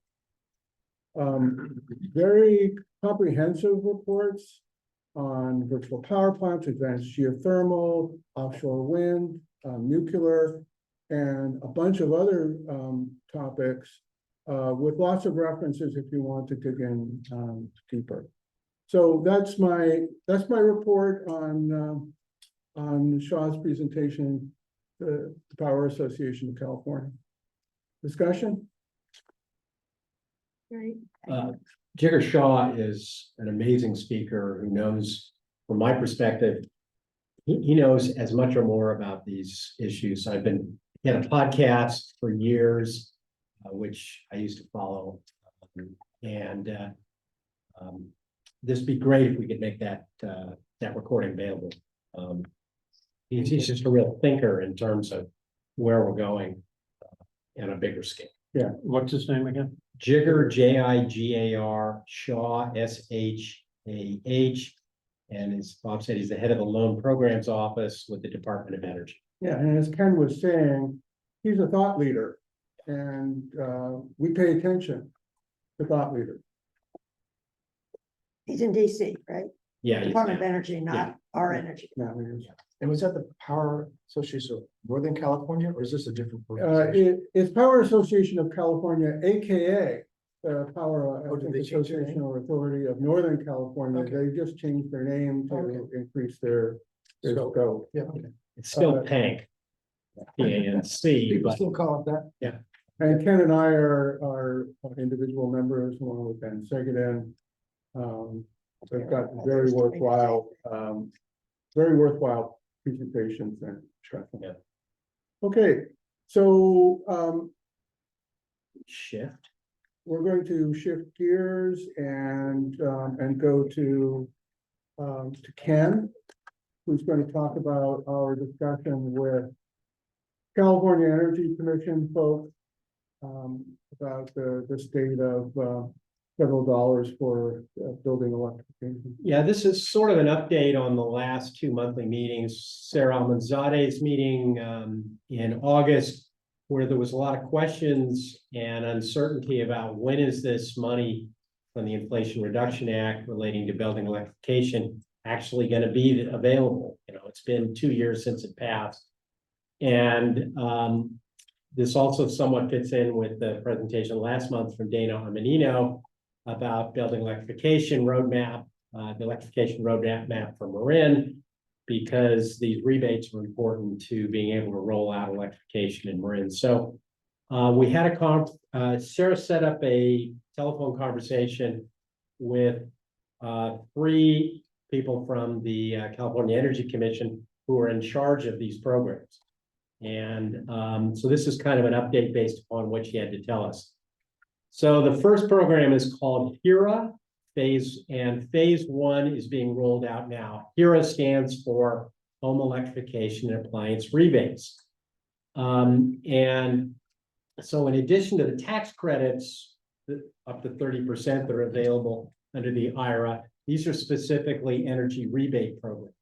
Very comprehensive reports on virtual power plants, advanced geothermal, offshore wind, nuclear, and a bunch of other topics with lots of references if you want to dig in deeper. So that's my report on Shaw's presentation, the Power Association of California. Discussion? Right. Jigger Shaw is an amazing speaker who knows, from my perspective, he knows as much or more about these issues. He had a podcast for years, which I used to follow. This would be great if we could make that recording available. He's just a real thinker in terms of where we're going on a bigger scale. Yeah, what's his name again? Jigger, Jigar, Shaw, SHAH. And as Bob said, he's the head of the Loan Programs Office with the Department of Energy. Yeah, and as Ken was saying, he's a thought leader, and we pay attention to thought leaders. He's in DC, right? Yeah. Department of Energy, not Yeah. our energy. Now, he is. And was that the Power Association of Northern California, or is this a different? organization? It's Power Association of California, AKA Power Oh, did they change their Association or Authority of Northern California. Okay. They just changed their name to Okay. increase their Scope. scope. Yeah, okay. It's still PANC. PANC, People but still call it that? And Ken and I are individual members along with Ben Segedin. They've got very worthwhile presentations and discussion. Yeah. Okay, so shift. we're going to shift gears and go to Ken, who's going to talk about our discussion with California Energy Commission folks about the state of federal dollars for building electrification. Yeah, this is sort of an update on the last two monthly meetings. Sarah Almanzade's meeting in August, where there was a lot of questions and uncertainty about when is this money from the Inflation Reduction Act relating to building electrification actually going to be available. You know, it's been 2 years since it passed. And this also somewhat fits in with the presentation last month from Dana Armanino about building electrification roadmap, the electrification roadmap for Marin, because these rebates are important to being able to roll out electrification in Marin. So we had Sarah set up a telephone conversation with 3 people from the California Energy Commission who are in charge of these programs. And so this is kind of an update based upon what she had to tell us. So the first program is called HERA phase 1 is being rolled out now. HERA stands for Home Electrification and Appliance Rebates. And so in addition to the tax credits, up to 30% that are available under the IRA, these are specifically energy rebate programs.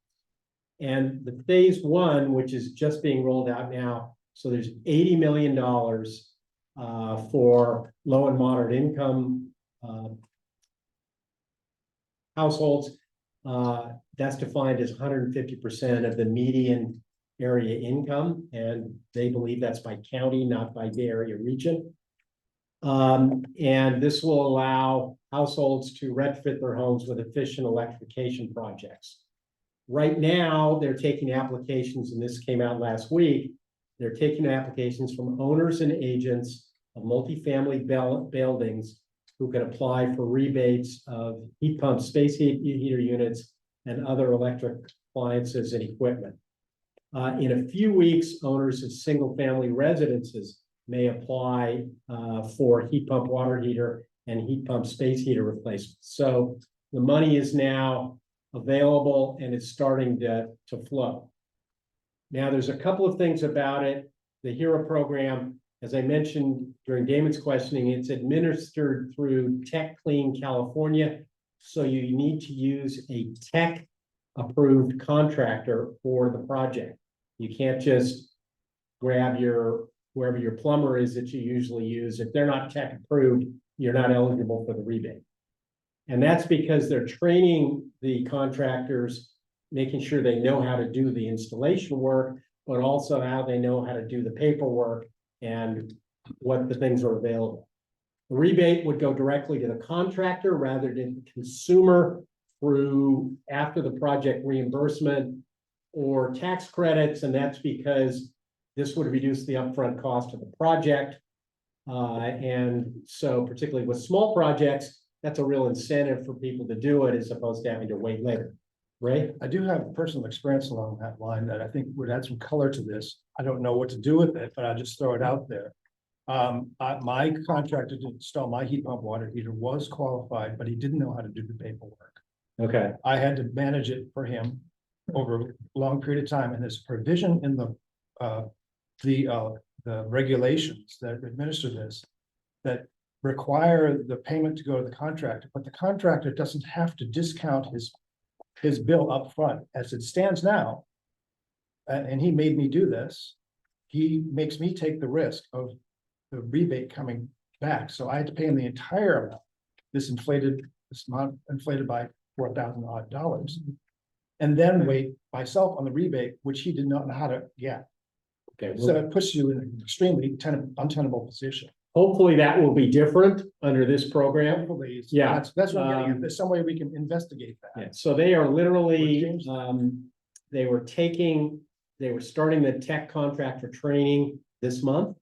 And the phase 1, which is just being rolled out now, so there's $80 million for low and moderate income households. That's defined as 150% of the median area income, and they believe that's by county, not by Bay Area region. And this will allow households to retrofit their homes with efficient electrification projects. Right now, they're taking applications, and this came out last week. They're taking applications from owners and agents of multifamily buildings who can apply for rebates of heat pumps, space heater units, and other electric appliances and equipment. In a few weeks, owners of single-family residences may apply for heat pump water heater and heat pump space heater replacement. So the money is now available and it's starting to flow. Now, there's a couple of things about it. The HERO program, as I mentioned during Damon's questioning, it's administered through Tech Clean California. So you need to use a tech-approved contractor for the project. You can't just grab wherever your plumber is that you usually use. If they're not tech-approved, you're not eligible for the rebate. And that's because they're training the contractors, making sure they know how to do the installation work, but also how they know how to do the paperwork and what the things are available. The rebate would go directly to the contractor rather than the consumer through after the project reimbursement or tax credits, and that's because this would reduce the upfront cost of the project. And so particularly with small projects, that's a real incentive for people to do it as opposed to having to wait later. Ray? I do have personal experience along that line that I think would add some color to this. I don't know what to do with it, but I'll just throw it out there. My contractor to install my heat pump water heater was qualified, but he didn't know how to do the paperwork. Okay. I had to manage it for him over a long period of time, and there's a provision in the regulations that administer this that require the payment to go to the contractor, but the contractor doesn't have to discount his bill up front as it stands now. And he made me do this. He makes me take the risk of the rebate coming back. So I had to pay him the entire amount. This amount inflated by $4,000 odd, and then wait myself on the rebate, which he did not know how to get. Okay. So it puts you in an extremely untenable position. Hopefully that will be different under this program. Hopefully, Yeah. that's what I'm getting at. There's some way we can investigate that. Yeah, so they are literally, Change they were starting the tech contractor training this month.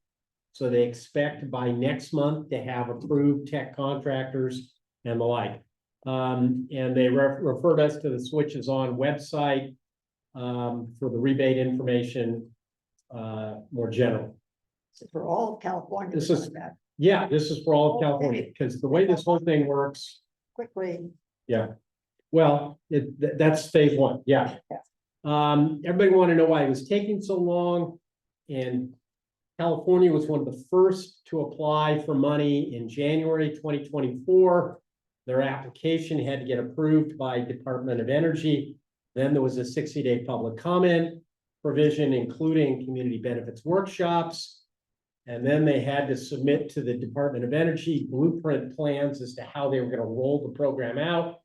So they expect by next month to have approved tech contractors and the like. And they referred us to the Switches On website for the rebate information more general. For all of California. This is- like that. Yeah, this is for all of California, Okay. because the way this whole thing works, Quickly. well, that's phase one, yeah. Everybody want to know why it was taking so long, and California was one of the first to apply for money in January 2024. Their application had to get approved by Department of Energy. Then there was a 60-day public comment provision, including community benefits workshops. And then they had to submit to the Department of Energy blueprint plans as to how they were going to roll the program out.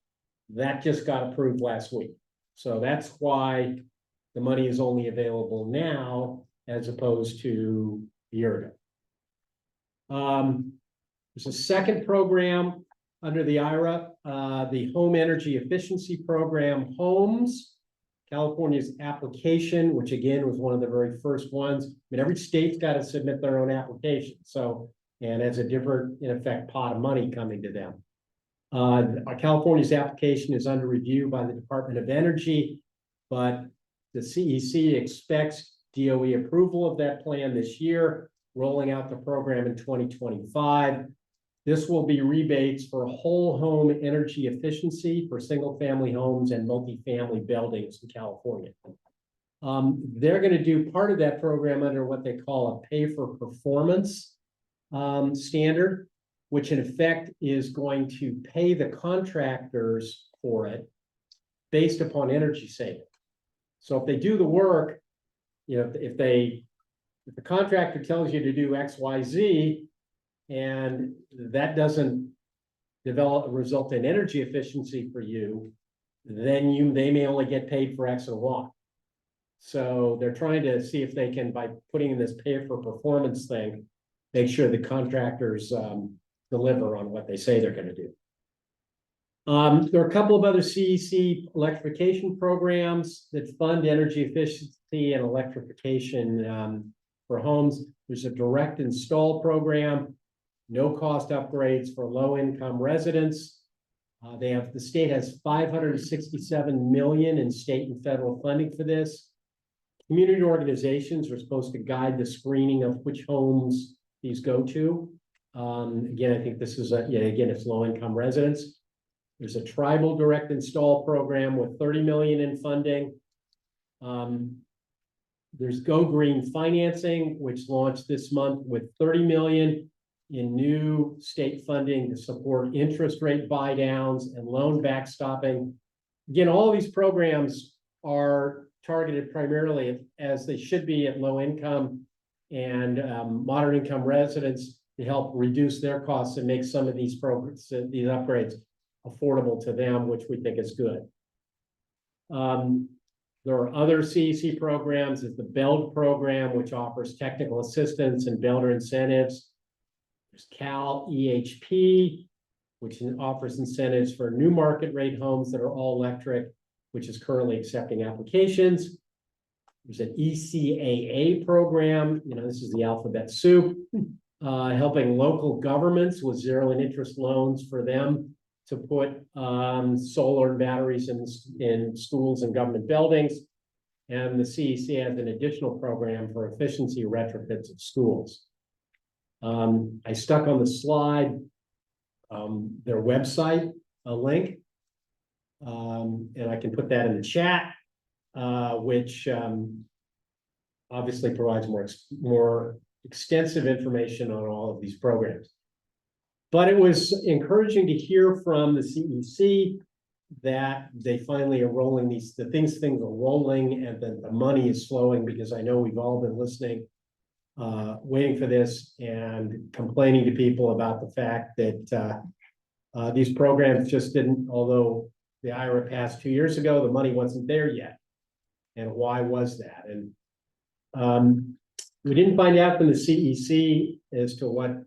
That just got approved last week. So that's why the money is only available now as opposed to a year ago. There's a second program under the IRA, the Home Energy Efficiency Program, HOMES. California's application, which again was one of the very first ones. I mean, every state's got to submit their own application. So, and has a different, in effect, pot of money coming to them. California's application is under review by the Department of Energy, but the CEC expects DOE approval of that plan this year, rolling out the program in 2025. This will be rebates for whole home energy efficiency for single family homes and multifamily buildings in California. They're going to do part of that program under what they call a pay for performance standard, which in effect is going to pay the contractors for it based upon energy saving. So if they do the work, you know, if the contractor tells you to do X, Y, Z, and that doesn't result in energy efficiency for you, then they may only get paid for X and Y. So they're trying to see if they can, by putting in this pay for performance thing, make sure the contractors deliver on what they say they're going to do. There are a couple of other CEC electrification programs that fund energy efficiency and electrification for homes. There's a direct install program no cost upgrades for low income residents. The state has 567 million in state and federal funding for this. Community organizations are supposed to guide the screening of which homes these go to. Again, I think this is it's low income residents. There's a tribal direct install program with 30 million in funding. There's Go Green financing, which launched this month with 30 million in new state funding to support interest rate buy downs and loan backstopping. Again, all these programs are targeted primarily, as they should be, at low income and moderate income residents to help reduce their costs and make some of these programs, these upgrades, affordable to them, which we think is good. There are other CEC programs. There's the BELD program, which offers technical assistance and builder incentives. There's Cal EHP, which offers incentives for new market rate homes that are all electric, which is currently accepting applications. There's an ECAA program, this is the alphabet soup, helping local governments with zero and interest loans for them to put solar and batteries in schools and government buildings. And the CEC has an additional program for efficiency retrofits of schools. I stuck on the slide their website, a link, and I can put that in the chat, which obviously provides more extensive information on all of these programs. But it was encouraging to hear from the CEC that they finally are rolling things are rolling, and that the money is flowing, because I know we've all been listening, waiting for this and complaining to people about the fact that these programs just didn't, although the IRA passed 2 years ago, the money wasn't there yet. And why was that? And we didn't find out from the CEC as to what,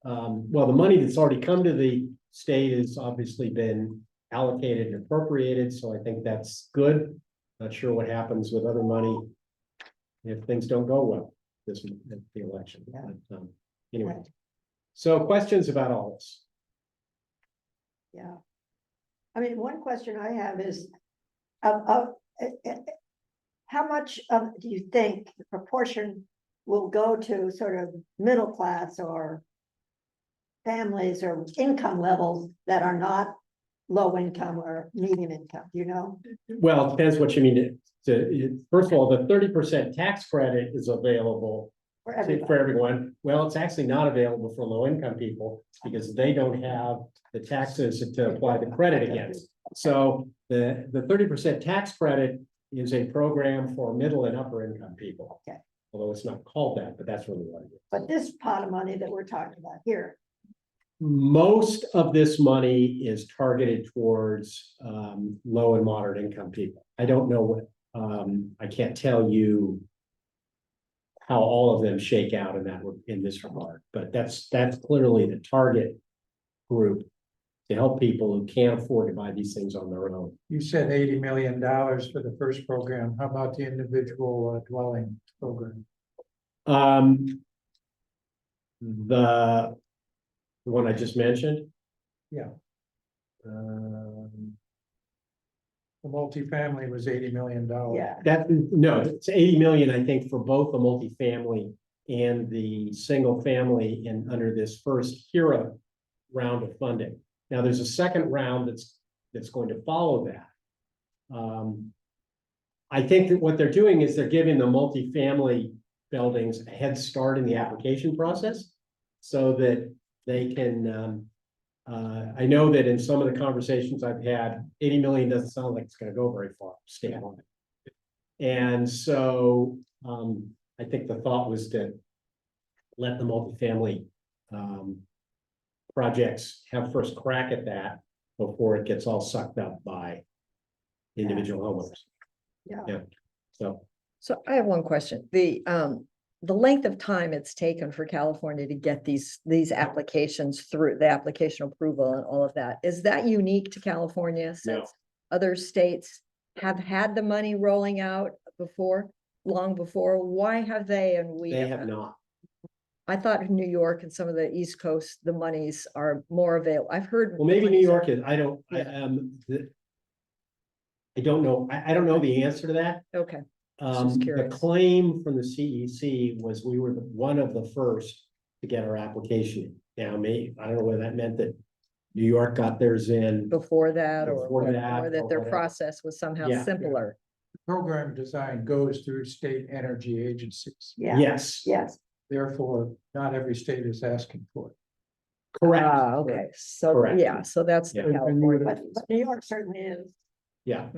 the money that's already come to the state has obviously been allocated and appropriated, so I think that's good. Not sure what happens with other money if things don't go well this the election. Yeah. But, anyway, so questions about all this? Yeah. I mean, one question I have is, how much do you think the proportion will go to sort of middle class or families or income levels that are not low income or medium income, do you know? Well, it depends what you mean. First of all, the 30% tax credit is available For for everyone. Well, it's actually not available for low income people because they don't have the taxes to apply the credit against. So the 30% tax credit is a program for middle and upper income people. Okay. Although it's not called that, but that's really what it is. But this pot of money that we're talking about here, Most of this money is targeted towards low and moderate income people. I don't know what, I can't tell you how all of them shake out in this regard, but that's clearly the target group to help people who can't afford to buy these things on their own. You said $80 million for the first program. How about the individual dwelling program? The one I just mentioned. Yeah. The multifamily was $80 million. yeah, It's 80 million, I think, for both the multifamily and the single family under this first HERA round of funding. Now, there's a second round that's going to follow that. I think that what they're doing is they're giving the multifamily buildings a head start in the application process so that they can, I know that in some of the conversations I've had, 80 million doesn't sound like it's going to go very far statewide. And so I think the thought was to let the multifamily projects have first crack at that before it gets all sucked up by individual homeowners. yeah. So I have one question. The length of time it's taken for California to get these applications through, the application approval and all of that, is that unique to California since other states have had the money rolling out before, long before? Why have they and we They have not. I thought in New York and some of the East Coast, the monies are more available. I've heard. Well, maybe the New monies are- York is, I don't, I don't know, I don't know the answer to that. Okay, just The curious. claim from the CEC was we were one of the first to get our application. Now, I don't know whether that meant that New York got theirs in. Before that, or Before that, or or that their whatever. process was somehow Yeah. simpler. Program design goes through state energy agencies. Yeah, Yes, yes, Therefore, not every state is asking for it. correct. Ah, okay, so, Correct. yeah, so that's the Yeah. And you California. would- but New York certainly is. Yeah,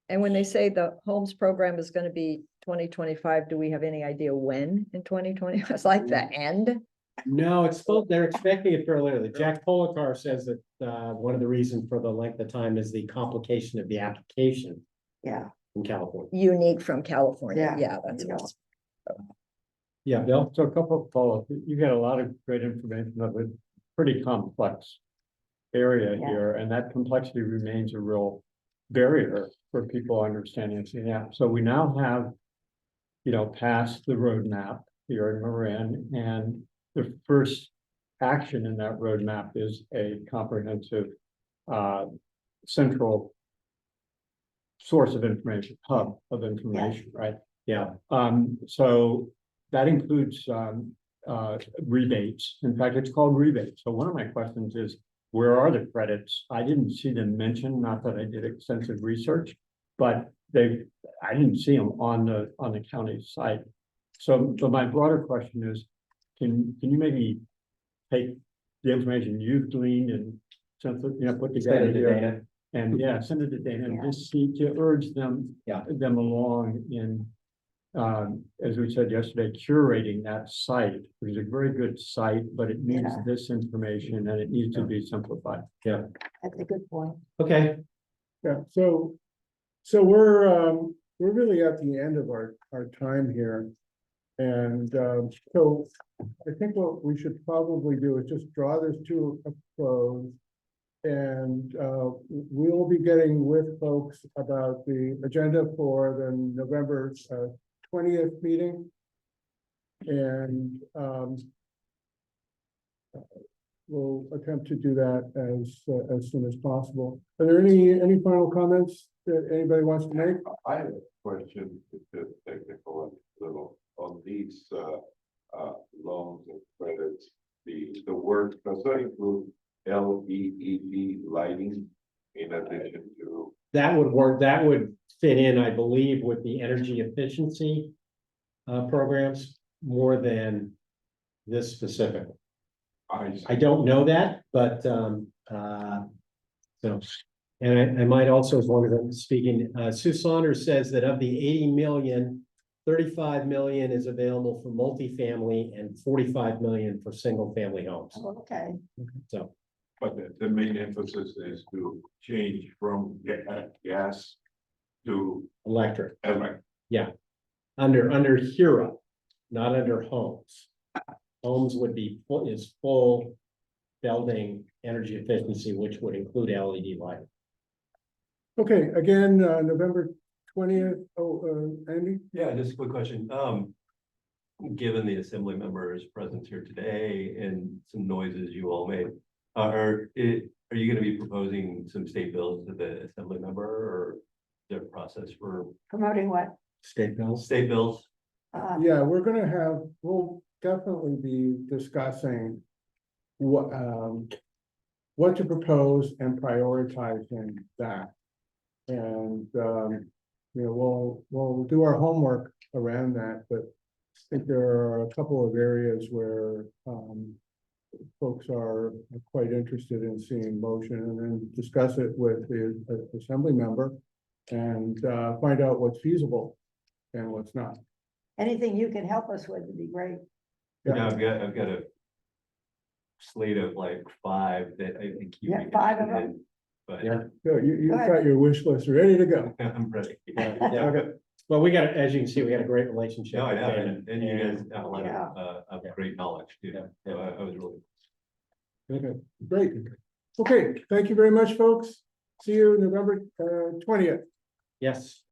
And when they say the homes program is gonna be 2025, do we have any idea when in 2020? It's like the end? no, it's supposed, they're expecting it fairly early. Jack Policar says that, one of the reasons for the length of time is the complication of the application Yeah, in California. Unique from California, Yeah, yeah, that's you know. what. Yeah, Bill? So a couple of follow-up, you get a lot of great information of a pretty complex area Yeah. here, and that complexity remains a real barrier for people understanding and seeing that. So we now have, passed the roadmap here in Marin, and the first action in that roadmap is a comprehensive central source of information, hub of information, right? Yeah, So that includes rebates. In fact, it's called rebates. So one of my questions is, where are the credits? I didn't see them mentioned, not that I did extensive research, but I didn't see them on the county site. So my broader question is, can you maybe take the information you've gleaned and put together here? And send it to Dana and Yeah. just see to urge them. Yeah. Them along in, as we said yesterday, curating that site, which is a very good site, but it needs Yeah. this information and it needs to be simplified. that's a good point. okay, Yeah, so we're really at the end of our time here. And, so I think what we should probably do is just draw this to a close. And, we'll be getting with folks about the agenda for the November 20th meeting. And, we'll attempt to do that as soon as possible. Are there any final comments that anybody wants to make? I have a question, it's just technical, and little on these, loans and credits. The work, does that include LED lighting in addition to? that would work, that would fit in, I believe, with the energy efficiency programs more than this specific. I don't know that, but, so. And I might also, as long as I'm speaking, Sue Saunders says that of the 80 million, 35 million is available for multifamily and 45 million for single family homes. Oh, okay, So, But the main emphasis is to change from gas to electric, electric. under HERA, not under homes. Homes would be full building energy efficiency, which would include LED lighting. Okay, again, November 20th, Andy? Yeah, just a quick question. Given the assembly members' presence here today and some noises you all made, are you gonna be proposing some state bills to the assembly member, or their process for promoting what? State bills? state bills? Yeah, we'll definitely be discussing what to propose and prioritizing that. And, we'll do our homework around that, but I think there are a couple of areas where, folks are quite interested in seeing motion, and then discuss it with the assembly member and, find out what's feasible and what's not. Anything you can help us with would be great. Yeah, I've got a slate of like 5 that I think you. Yeah, 5 of them? But Yeah. So you've Good. got your wish list ready to go. I'm ready. Yeah, okay. Well, we got, as you can see, we got a great relationship. No, I with know, Damon, and you guys have a lot Yeah. of great knowledge too. Yeah. So I was really. Okay, great. Okay, thank you very much, folks. See you November 20th. Yes.